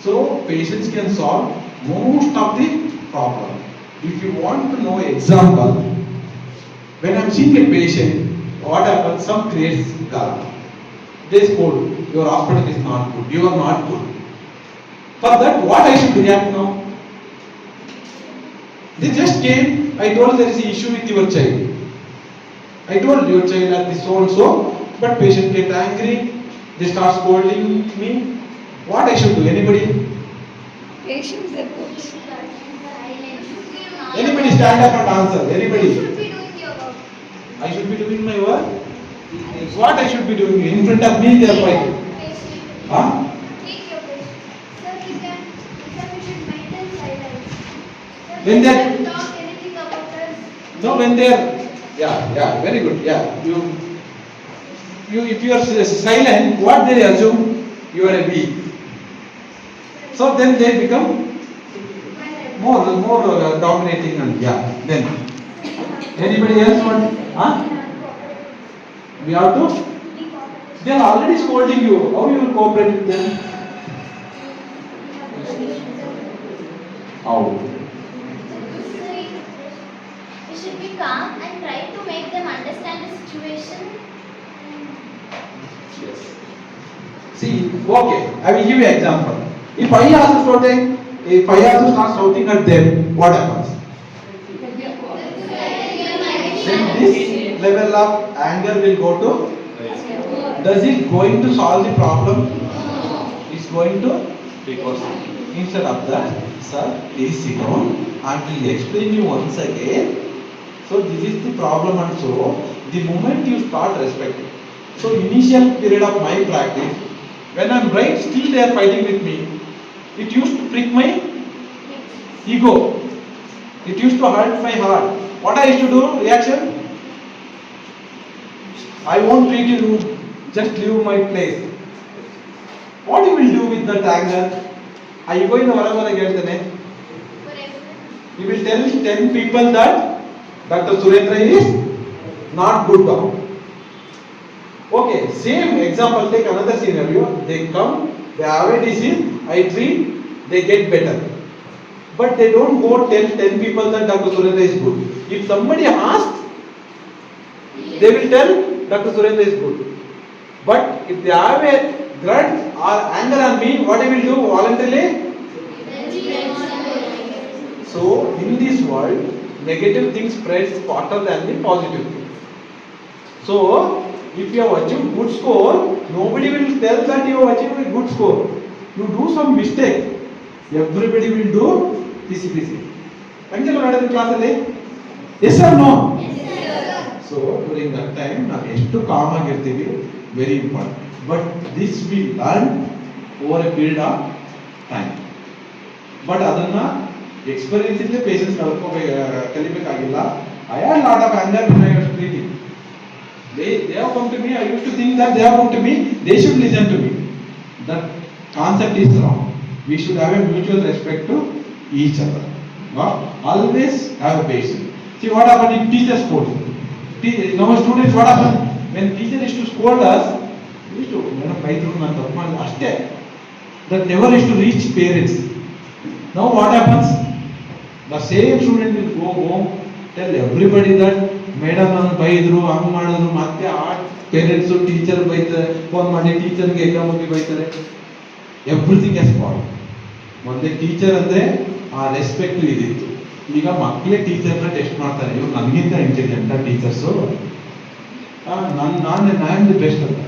So patience can solve most of the problem. If you want to know example, when I'm seeing a patient, what happens? Some creates gala. They scold, your hospital is not good, you are not good. For that, what I should react now? They just came, I told there is an issue with your child. I told your child at this so and so, but patient get angry, they start scolding me. What I should do? Anybody? Patience that works. Anybody stand up and answer? Anybody? You should be doing your work. I should be doing my work? What I should be doing? In front of me they are fighting. Huh? Take your patience. Sir, we should maintain silence. Sir, When we they- shouldn't talk anything about us. No, when they are, very good, if you are silent, what they assume? You are a weak. So then they become more dominating and then. Anybody else want? Huh? We have to? They are already scolding you. How you will cooperate with them? How? We should be calm and try to make them understand the situation. Yes. See, okay, I will give you an example. If I also start shouting at them, what happens? Then this level of anger will go to, does it going to solve the problem? It's going to, instead of that, sir, please sit down, I will explain you once again. So this is the problem, and so the moment you start respecting. So initial period of my practice, when I'm right, still they are fighting with me. It used to prick my ego. It used to hurt my heart. What I used to do? Reaction? I won't treat you, just leave my place. What you will do with that anger? Are you going to Varavara Geltane? You will tell 10 people that Dr. Surendra is not good dog. Okay, same example, take another scenario. They come, they have a disease, I treat, they get better. But they don't go tell 10 people that Dr. Surendra is good. If somebody asks, they will tell Dr. Surendra is good. But if they have a grudge or anger on me, what I will do voluntarily? So, in this world, negative things spreads faster than the positive things. So, if you have achieved good score, nobody will tell that you have achieved a good score. You do some mistake, everybody will do PC. Anjali class alli? Yes or no? Yes, sir. So, during that time, ನಾವು ಎಷ್ಟು calm ಆಗಿರ್ತೀವಿ, very important. But this we learn over a period of time. But ಅದನ್ನ experience ಇಂದ patience ಕಲಿಬೇಕಾಗಿಲ್ಲ. I had a lot of anger when I was treating. They have come to me, I used to think that they have come to me, they should listen to me. That concept is wrong. We should have a mutual respect to each other. Always have a patience. See what happened in teacher scold. Now students, what happened? When teacher used to scold us, we used to, that never used to reach parents. Now what happens? The same student will go home, tell everybody that madam ನಾನು ಬೈದ್ರು ಹಂಗ್ ಮಾಡಿದ್ರು ಮತ್ತೆ ಆ parents teacher ಬೈತಾರೆ, phone ಮಾಡಿ ಟೀಚರ್ಗೆ exam ಹೋಗಿ ಬೈತಾರೆ. Everything as follow. ಮೊದಲೇ teacher ಅಂದ್ರೆ ಆ ರೆಸ್ಪೆಕ್ಟ್ ಇದಿತ್ತು. ಈಗ ಮಕ್ಕಳೇ ಟೀಚರ್ನ ಟೆಸ್ಟ್ ಮಾಡ್ತಾರೆ, ಇವ್ರು ನನಗಿಂತ ಇಂಟೆಲಿಜೆಂಟ್ ಟೀಚರ್ಸು, ನಾನು ದಿ ಬೆಸ್ಟ್ ಅಂತ.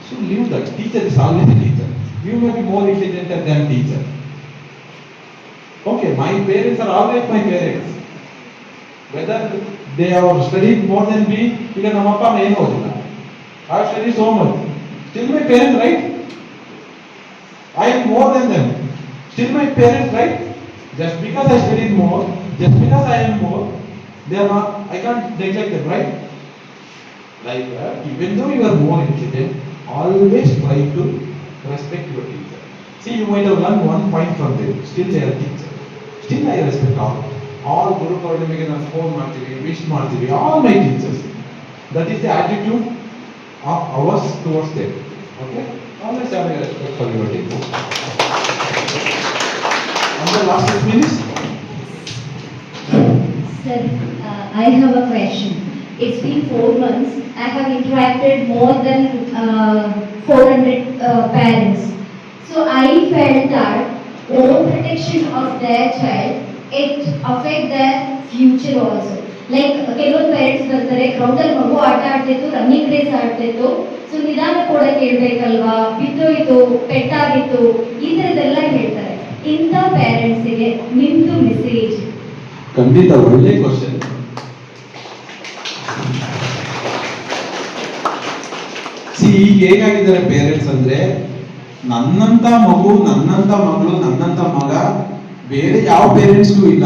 So leave that. Teacher is always a teacher. You may be more intelligent than teacher. Okay, my parents are always my parents. Whether they have studied more than me, ಈಗ ನಮ್ಮ ಅಪ್ಪ ಅಮ್ಮ ಏನು ಓದಿಲ್ಲ. I have studied so much. Still my parents, right? I am more than them. Still my parents, right? Just because I studied more, just because I am more, they are not, I can't neglect them, right? Like even though you are more intelligent, always try to respect your teacher. See, you might have learned one point from them, still they are teacher. Still I respect all. All ಗುರು ಪೌರ್ಣಿಮೆಗೆ ನಾವು phone ಮಾಡ್ತೀವಿ, wish ಮಾಡ್ತೀವಿ, all my teachers. That is the attitude of ours towards them. Okay, always have a respect for your teacher. And the last 6 minutes. Sir, I have a question. It's been 4 months. I have interacted more than 400 parents. So I felt that over protection of their child, it affect their future also. Like ಕೆಲವೊಂದು parents ಬರ್ತಾರೆ, ಗ್ರೌಂಡಲ್ಲಿ ಮಗು ಆಟ ಆಡ್ತಿತ್ತು, running race ಆಡ್ತಿತ್ತು, so ನಿಧಾನ ಕೂಡ ಕೇಳಬೇಕಲ್ವಾ, ಬಿದ್ದೋಯ್ತು, ಪೆಟ್ಟಾಗಿತ್ತು, ಈ ಥರದ್ದೆಲ್ಲ ಹೇಳ್ತಾರೆ. ಇಂಥ ಪೇರೆಂಟ್ಸಿಗೆ ನಿಮ್ದು ಮೆಸೇಜ್? ಖಂಡಿತ ಒಳ್ಳೆ ಕ್ವಶನ್. ಈಗ ಹೇಗಾಗಿದ್ದಾರೆ ಪೇರೆಂಟ್ಸ್ ಅಂದ್ರೆ, ನನ್ನಂತ ಮಗು, ನನ್ನಂತ ಮಗಳು, ನನ್ನಂತ ಮಗ ಬೇರೆ ಯಾವ ಪೇರೆಂಟ್ಸ್ಗೂ ಇಲ್ಲ,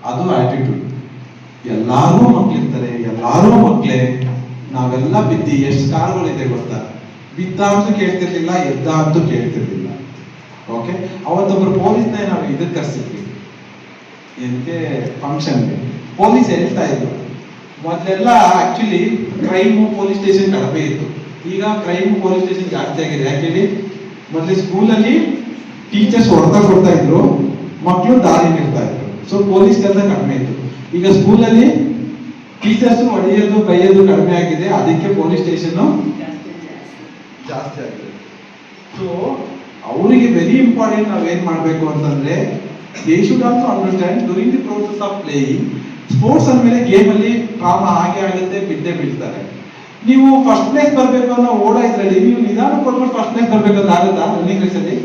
ಅದು ಆಟಿಟ್ಯೂಡ್. ಎಲ್ಲಾರು ಮಕ್ಳಿರ್ತಾರೆ, ಎಲ್ಲಾರು ಮಕ್ಳೇ. ನಾವೆಲ್ಲ ಬಿದ್ದಿ ಎಷ್ಟು ಕಾರುಗಳಿದೆ ಗೊತ್ತಾ? ಬಿದ್ದ ಅಂತೂ ಕೇಳ್ತಿರ್ಲಿಲ್ಲ, ಎದ್ದ ಅಂತೂ ಕೇಳ್ತಿರ್ಲಿಲ್ಲ. ಓಕೆ, ಅವತ್ತೊಬ್ರು ಪೊಲೀಸ್ನ ನಾವು ಇದಕ್ಕೆ ಕರ್ಸಿದ್ವಿ, ಏನಕ್ಕೆ ಫಂಕ್ಷನ್ಗೆ. ಪೊಲೀಸ್ ಹೇಳ್ತಾ ಇದ್ರು, ಮೊದಲೆಲ್ಲ ಆಕ್ಚುಲಿ ಕ್ರೈಮು ಪೊಲೀಸ್ ಸ್ಟೇಷನ್ ಕಡಿಮೆ ಇತ್ತು, ಈಗ ಕ್ರೈಮ್ ಪೊಲೀಸ್ ಸ್ಟೇಷನ್ ಜಾಸ್ತಿ ಆಗಿದೆ. ಯಾಕೆಂದ್ರೆ ಮೊದಲೇ ಸ್ಕೂಲಲ್ಲಿ ಟೀಚರ್ಸ್ ಹೊಡೆತ ಕೊಡ್ತಾ ಇದ್ರು, ಮಕ್ಕಳು ದಾರಿ ನಿಲ್ತಾ ಇದ್ರು, ಸೊ ಪೊಲೀಸ್ ಕೆಲಸ ಕಡಿಮೆ ಇತ್ತು. ಈಗ ಸ್ಕೂಲಲ್ಲಿ ಟೀಚರ್ಸ್ ಹೊಡೆಯೋದು ಬೈಯೋದು ಕಡಿಮೆ ಆಗಿದೆ, ಅದಕ್ಕೆ ಪೊಲೀಸ್ ಸ್ಟೇಷನ್ ಜಾಸ್ತಿ ಆಗಿದೆ. ಸೊ ಅವರಿಗೆ ವೆರಿ ಇಂಪಾರ್ಟೆಂಟ್ ನಾವೇನ್ ಮಾಡಬೇಕು ಅಂತಂದ್ರೆ, they should also understand during the process of playing. Sports ಅಂದಮೇಲೆ ಗೇಮಲ್ಲಿ ಟ್ರಾಮಾ ಹಾಗೆ ಆಗುತ್ತೆ, ಬಿದ್ದೇ ಬೀಳ್ತಾರೆ. ನೀವು ಫಸ್ಟ್ ಪ್ಲೇಸ್ ಬರಬೇಕು ಅನ್ನೋ ಓಡ ಇದ್ರಲ್ಲಿ ನೀವು ನಿಧಾನ ಕೊಟ್ಬಿಟ್ಟು ಫಸ್ಟ್ ಪ್ಲೇಸ್ ಬರ್ಬೇಕಂತ ಆಗುತ್ತಾ ರನ್ನಿಂಗ್ ರೇಸ್ ಅಲ್ಲಿ?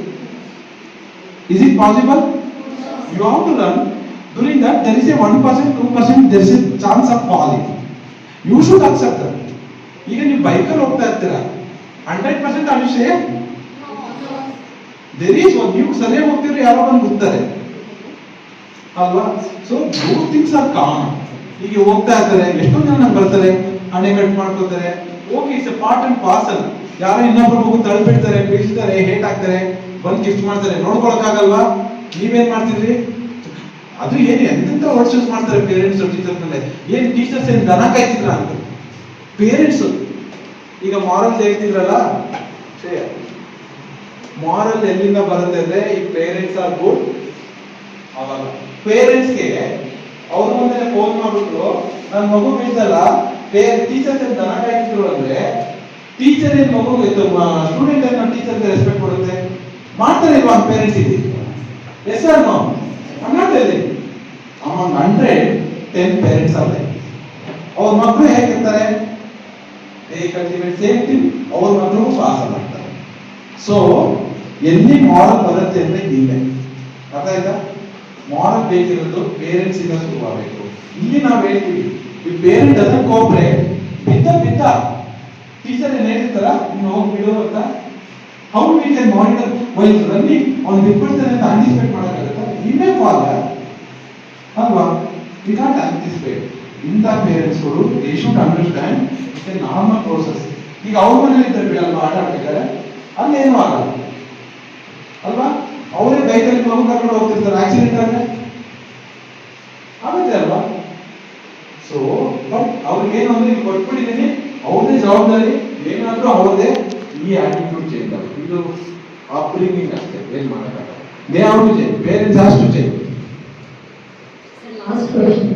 Is it possible? You have to run. During that there is a 1%, 2% there is a chance of falling. You should accept that. ಈಗ ನೀವು ಬೈಕಲ್ಲಿ ಹೋಗ್ತಾ ಇರ್ತೀರಾ, 100% are you safe? There is one, ನೀವು ಸರಿಯಾಗಿ ಹೋಗ್ತಿದ್ರೆ ಯಾರೋ ಬಂದು ಗುತ್ತಾರೆ ಅಲ್ವಾ? ಸೊ ಮೂರ್ ಥಿಂಗ್ಸ್ ಆರ್ ಕಾಮನ್. ಈಗ ಹೋಗ್ತಾ ಇರ್ತಾರೆ, ಎಷ್ಟೊಂದು ಜನ ಬರ್ತಾರೆ, ಹಣೆ ಕಟ್ ಮಾಡ್ಕೋತಾರೆ, okay, it's A part and parcel. ಯಾರೋ ಇನ್ನೊಬ್ರು ಹೋಗಿ ತಳ್ಬಿಡ್ತಾರೆ, ಬೀಳ್ತಾರೆ, ಹೇಟ್ ಹಾಕ್ತಾರೆ, ಬಂದು ಗಿಫ್ಟ್ ಮಾಡ್ತಾರೆ, ನೋಡ್ಕೊಳಕ್ಕಾಗಲ್ವಾ? ನೀವೇನ್ ಮಾಡ್ತಿದ್ರಿ? ಅದು ಏನು ಎಂತೆಂತ ವರ್ಡ್ಸ್ ಯೂಸ್ ಮಾಡ್ತಾರೆ ಪೇರೆಂಟ್ಸ್ ಟೀಚರ್ಸ್ ಮೇಲೆ. ಏನ್ ಟೀಚರ್ಸ್ ಏನ್ ದನ ಕಾಯ್ತಿದ್ರ ಅಂತ ಪೇರೆಂಟ್ಸ್. ಈಗ ಮಾರಲ್ ಹೇಳ್ತಿದ್ರಲ್ಲ, ಮಾರಲ್ ಎಲ್ಲಿಂದ ಬರುತ್ತೆ ಅಂದ್ರೆ, ಈ ಪೇರೆಂಟ್ಸ್ ಆರ್ ಗುಡ್. ಅವಾಗ ಪೇರೆಂಟ್ಸ್ಗೆ ಅವ್ರ ಮುಂದೆ ಫೋನ್ ಮಾಡ್ಬಿಟ್ಟು ನನ್ನ ಮಗು ಬೀಳ್ತಲ್ಲ, ಟೀಚರ್ಸ್ ಏನ್ ದನ ಕಾಯ್ತಿದ್ರು ಅಂದ್ರೆ, ಟೀಚರ್ ಏನ್ ಮಗು ಸ್ಟೂಡೆಂಟ್ ಏನ್ ನಮ್ಮ ಟೀಚರ್ಗೆ ರೆಸ್ಪೆಕ್ಟ್ ಕೊಡುತ್ತೆ? ಮಾಡ್ತಾರೆ ಇಲ್ವಾ ಪೇರೆಂಟ್ಸ್? ಇದೆ yes or no? I'm not telling. Among 100, 10 parents are there. ಅವ್ರ ಮಕ್ಕಳು ಹೇಗಿರ್ತಾರೆ? They cultivate same thing. ಅವ್ರ ಮಕ್ಕಳು ಪಾಸ್ ಆಗ್ತಾರೆ. ಸೊ ಎಲ್ಲಿ ಮಾರಲ್ ಬರುತ್ತೆ ಅಂದ್ರೆ ಇಲ್ಲೇ. ಅರ್ಥ ಆಯ್ತಾ? ಮಾರಲ್ ಬೇಕಿರೋದು ಪೇರೆಂಟ್ಸ್ ಇಂದ ಶುರುವಾಗಬೇಕು. ಇಲ್ಲಿ ನಾವು ಹೇಳ್ತೀವಿ, ಈ ಪೇರೆಂಟ್ ಡಸಂಟ್ ಕೋಆಪರೇಟ್, ಬಿದ್ದ ಟೀಚರ್ ಏನ್ ಹೇಳ್ತಾರ, ನೀನು ಹೋಗಿ ಬಿಡು ಅಂತ. How we can monitor while running? ಅವ್ನು ಬಿಟ್ಬಿಡ್ತಾನೆ ಅಂತ ಆಂಟಿಸಿಪೇಟ್ ಮಾಡೋಕ್ಕಾಗತ್ತಾ? ಇಲ್ಲೇ ಫಾಲ್ ಅಲ್ವಾ? We can't anticipate. ಇಂಥ ಪೇರೆಂಟ್ಸ್ಗಳು they should understand it's a normal process. ಈಗ ಅವ್ರ ಮನೇಲಿ ಇದ್ದಾರೆ ಬಿಡಲ್ವಾ, ಆಟ ಆಡ್ಬೇಕಾದ್ರೆ ಅಲ್ಲೇನು ಆಗಲ್ಲ ಅಲ್ವಾ? ಅವರೇ ಬೈಕಲ್ಲಿ ಮಗು ಕರ್ಕೊಂಡು ಹೋಗ್ತಿರ್ತಾರೆ, ಆಕ್ಸಿಡೆಂಟ್ ಆದ್ರೆ ಆಗುತ್ತೆ ಅಲ್ವಾ? ಸೊ ಬಟ್ ಅವ್ರಿಗೇನು ಅಂದ್ರೆ ಈಗ ಕೊಟ್ಬಿಟ್ಟಿದ್ದೀನಿ, ಅವ್ರದೇ ಜವಾಬ್ದಾರಿ, ಏನಾದ್ರೂ ಅವ್ರದೇ. ಈ ಆಟಿಟ್ಯೂಡ್ ಚೇಂಜ್ ಆಗುತ್ತೆ, ಇದು ಅಪ್ಬ್ರಿಂಗಿಂಗ್ ಅಷ್ಟೇ, ಏನ್ ಮಾಡೋಕ್ಕಾಗಲ್ಲ. They have to change, parents has to change. Last question.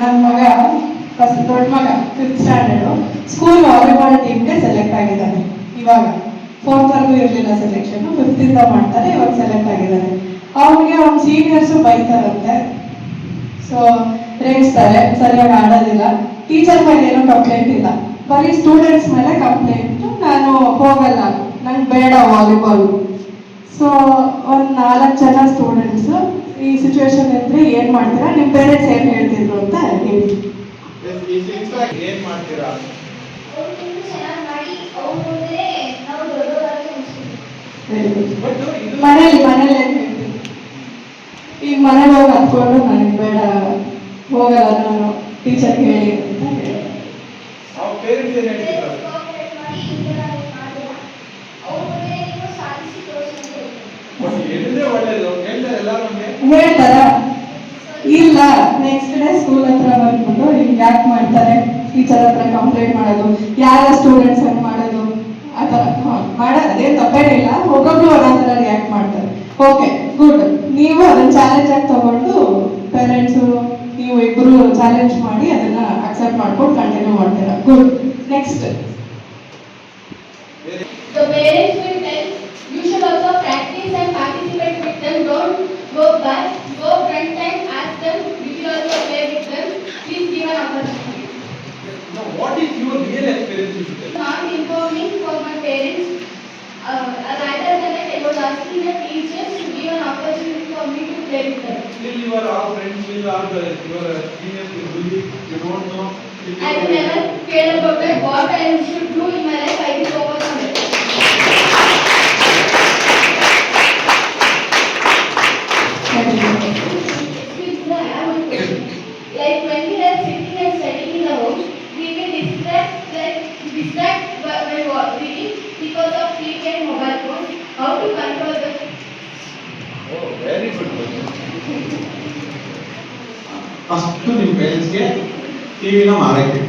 ನನ್ನ ಮಗ ಫಸ್ಟ್ ದೊಡ್ಡ ಮಗ 5th ಸ್ಟ್ಯಾಂಡರ್ಡ್ ಸ್ಕೂಲ್ ವಾಲಿಬಾಲ್ ಟೀಮ್ಗೆ ಸೆಲೆಕ್ಟ್ ಆಗಿದ್ದಾನೆ. ಇವಾಗ 4th ವರೆಗೂ ಇರಲಿಲ್ಲ ಸೆಲೆಕ್ಷನ್, 5th ಇಂದ ಮಾಡ್ತಾರೆ, ಇವಾಗ ಸೆಲೆಕ್ಟ್ ಆಗಿದ್ದಾನೆ. ಅವನಿಗೆ ಅವ್ನ ಸೀನಿಯರ್ಸ್ ಬೈತಾರಂತೆ, ಸೊ ರೇಗಿಸ್ತಾರೆ, ಸರಿಯಾಗಿ ಆಡೋದಿಲ್ಲ. ಟೀಚರ್ ಮೇಲೆ ಏನೂ ಕಂಪ್ಲೇಂಟ್ ಇಲ್ಲ, ಬರೀ ಸ್ಟೂಡೆಂಟ್ಸ್ ಮೇಲೆ ಕಂಪ್ಲೇಂಟ್. ನಾನು ಹೋಗಲ್ಲ, ನಂಗೆ ಬೇಡ ವಾಲಿಬಾಲ್. ಸೊ ಒಂದು 4 ಜನ ಸ್ಟೂಡೆಂಟ್ಸ್ ಈ ಸಿಚುವೇಶನ್ ಇದ್ರೆ ಏನ್ ಮಾಡ್ತೀರಾ? ನಿಮ್ ಪೇರೆಂಟ್ಸ್ ಏನ್ ಹೇಳ್ತಿದ್ರು ಅಂತ ಹೇಳಿ. ಏನ್ ಮಾಡ್ತೀರಾ? ಮನೇಲಿ ಏನ್ ಹೇಳ್ತೀವಿ? ಈಗ ಮನೇಲಿ ಹೋಗಿ ಹತ್ಕೊಂಡು ನನಗೆ ಬೇಡ, ಹೋಗಲ್ಲ ನಾನು, ಟೀಚರ್ಗೆ ಹೇಳಿ ಅಂತ ಹೇಳಿ. ಪೇರೆಂಟ್ಸ್ ಏನ್ ಹೇಳ್ತಿದ್ರು? ಹೇಳ್ತಾರ ಇಲ್ಲ. ನೆಕ್ಸ್ಟ್ ಡೇ ಸ್ಕೂಲ್ ಹತ್ರ ಬಂದ್ಬಿಟ್ಟು ಹಿಂಗೆ ಯಾಕೆ ಮಾಡ್ತಾರೆ, ಟೀಚರ್ ಹತ್ರ ಕಂಪ್ಲೇಂಟ್ ಮಾಡೋದು, ಯಾರ ಸ್ಟೂಡೆಂಟ್ಸ್ ಹಂಗೆ ಮಾಡೋದು, ಆ ಥರ ಮಾಡೋದು ಅದೇನು ತಪ್ಪೇನಿಲ್ಲ. ಒಬ್ಬೊಬ್ರು ಒಂದೊಂದು ಥರ ರಿಯಾಕ್ಟ್ ಮಾಡ್ತಾರೆ. ಓಕೆ ಗುಡ್, ನೀವು ಅದನ್ನ ಚಾಲೆಂಜ್ ಆಗಿ ತಗೊಂಡು ಪೇರೆಂಟ್ಸು ನೀವು ಇಬ್ಬರು ಚಾಲೆಂಜ್ ಮಾಡಿ ಅದನ್ನ ಅಕ್ಸೆಪ್ಟ್ ಮಾಡ್ಕೊಂಡು ಕಂಟಿನ್ಯೂ ಮಾಡ್ತೀರಾ. Good. Next The parents will tell you should also practice and participate with them. Don't go back, go front and ask them. You will also play with them. Please give an opportunity. Now, what is your real experience with them? Not informing for my parents. Rather than that, I was asking the teachers to give an opportunity for me to play with them. Still you are all friends with all your seniors will bully, you don't know. I will never care about that. What I should do in my life, I will overcome it. Excuse me, I have one question. Like when we are sitting and studying in the house, we will distract when reading because of TV and mobile phones. How to control them? Oh, very good question. First ನಿಮ್ಮ ಪೇರೆಂಟ್ಸ್ಗೆ ಟಿವಿನ ಮಾರಕ್ಕೆ.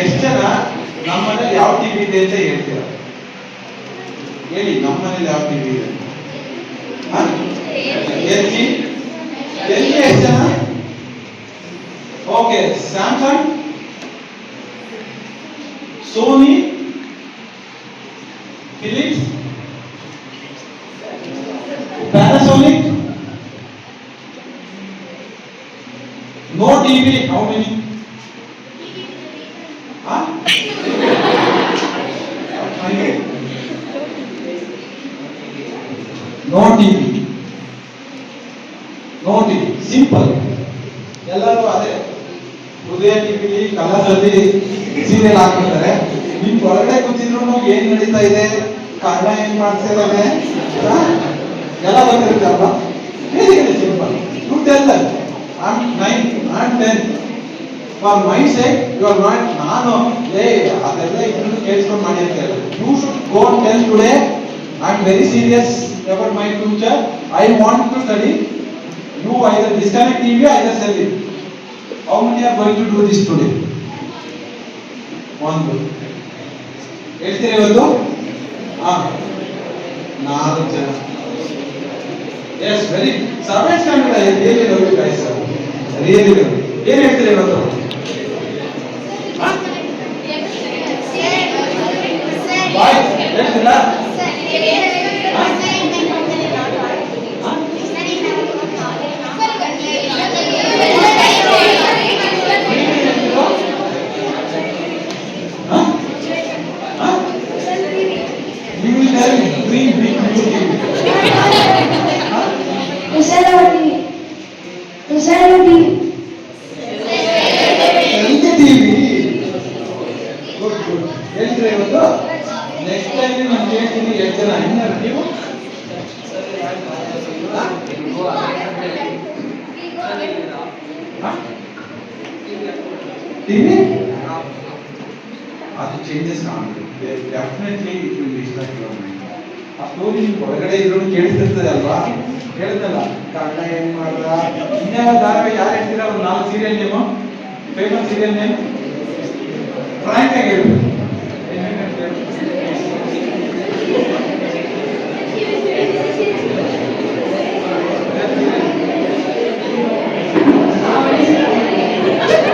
ಎಷ್ಟು ಜನ ನಮ್ಮ ಮನೇಲಿ ಯಾವ TV ಇದೆ ಅಂತ ಹೇಳ್ತೀರಾ? ಹೇಳಿ, ನಮ್ಮ ಮನೇಲಿ ಯಾವ ಟಿವಿ ಇದೆ? ಎಲ್ಜಿ ಎಷ್ಟು ಜನ? Okay, Samsung, Sony, Philips, Panasonic. No TV. How many? Huh? No TV. No TV. Simple. ಎಲ್ಲರೂ ಅದೇ ಉದಯ ಟಿವಿಲಿ ಕಲರ್ಸಲ್ಲಿ ಸೀರಿಯಲ್ ಹಾಕ್ಬಿಡ್ತಾರೆ. ನಿಮ್ ಹೊರಗಡೆ ಕೂತಿದ್ರು ಏನ್ ನಡೀತಾ ಇದೆ, ಕನ್ನಡ ಏನ್ ಮಾಡ್ತಾ ಇದ್ದಾರೆ ಎಲ್ಲ ಗೊತ್ತಿರುತ್ತಲ್ವಾ? Basically simple. You tell them I am 9, I am 10. For my sake you are not. ನಾನು ಅದೆಲ್ಲ ಇನ್ನು ಕೇಳಿಸ್ಕೊಂಡು ಮಾಡಿ ಅಂತ ಹೇಳಿ. You should go and tell today I am very serious about my future. I want to study. You either disconnect TV, either sell it. How many are going to do this today? ಒಂದು ಹೇಳ್ತೀರಾ ಇವತ್ತು? 4 ಜನ. Yes, very. Survey standard. I really love you guys, sir. Really love you. ಏನು ಹೇಳ್ತೀರಾ ಇವತ್ತು? ಬಾಯ್ ಹೇಳ್ತಿಲ್ಲ? You will tell dream big beauty. Good, good. ಹೇಳ್ತೀರಾ ಇವತ್ತು? ನೆಕ್ಸ್ಟ್ ಟೈಮ್ ನಾನು ಹೇಳ್ತೀನಿ. 8 ಜನ ಇన్నారు ನೀವು? ಟಿವಿ ಅದು ಚೇಂಜಸ್ ಕಾಣುತ್ತೆ. Definitely it will distract your mind. ಆ ಸ್ಟೋರಿ ನಿಮ್ಗೆ ಹೊರಗಡೆ ಇರೋದು ಕೇಳಿಸ್ತಿರ್ತದೆ ಅಲ್ವಾ? ಹೇಳ್ತಲ್ಲ ಕನ್ನಡ ಏನ್ ಮಾಡ್ದ. ಇನ್ಯಾವ ಧಾರಾವಾಹಿ ಯಾರು ಹೇಳ್ತೀರಾ? ಒಂದು 4 serial name, famous serial name Frank ಆಗಿ ಹೇಳ್ಬೇಕು.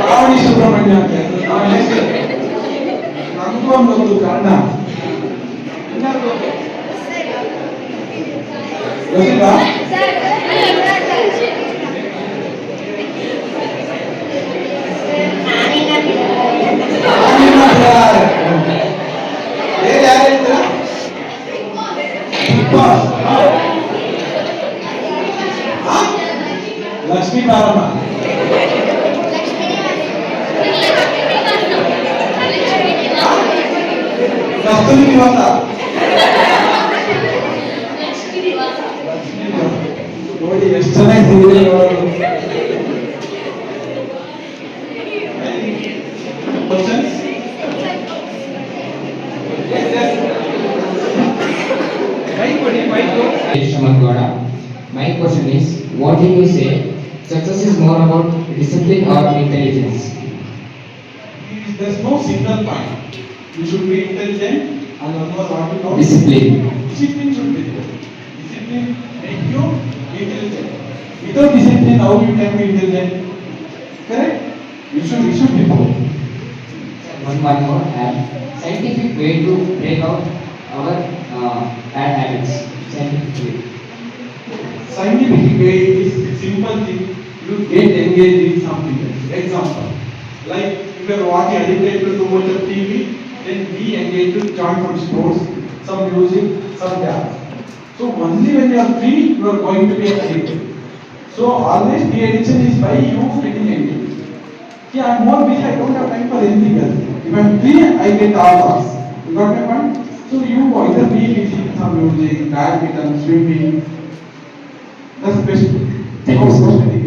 ಶ್ರಾವಣಿ ಸುಬ್ರಹ್ಮಣ್ಯ ಅಂತ ನನಗೂ ಒಂದು ಕನ್ನಡ ಗೊತ್ತಿಲ್ಲ. ಬೇರೆ ಯಾರು ಹೇಳ್ತೀರಾ? Big boss. ಲಕ್ಷ್ಮೀ ಬಾರಮ್ಮ. ಕಸ್ತೂರಿ ನಿವಾಸ. ನೋಡಿ ಎಷ್ಟು ಚೆನ್ನಾಗಿ ಶ್ರೀಮಂತಗೌಡ is, what do you say? Success is more about discipline or intelligence? There's no single point. You should be intelligent and one more what you know. Discipline. Discipline should be there. Discipline make you intelligent. Without discipline, how you can be intelligent? Correct? You should be both. One more. Scientific way to break out our bad habits. Scientific way. Scientific way is simple thing. You get engaged in something else. Example, like if you are watching addicted to too much of TV, then be engaged to join some sports, some music, some dance. So only when you are free, you are going to be addicted. So always the addiction is by you getting engaged. Yeah, I'm more busy, I don't have time for anything else. If I'm free, I get all hours. You got my point? So you either be busy in some music, badminton, swimming. That's the best. Thank you, sir.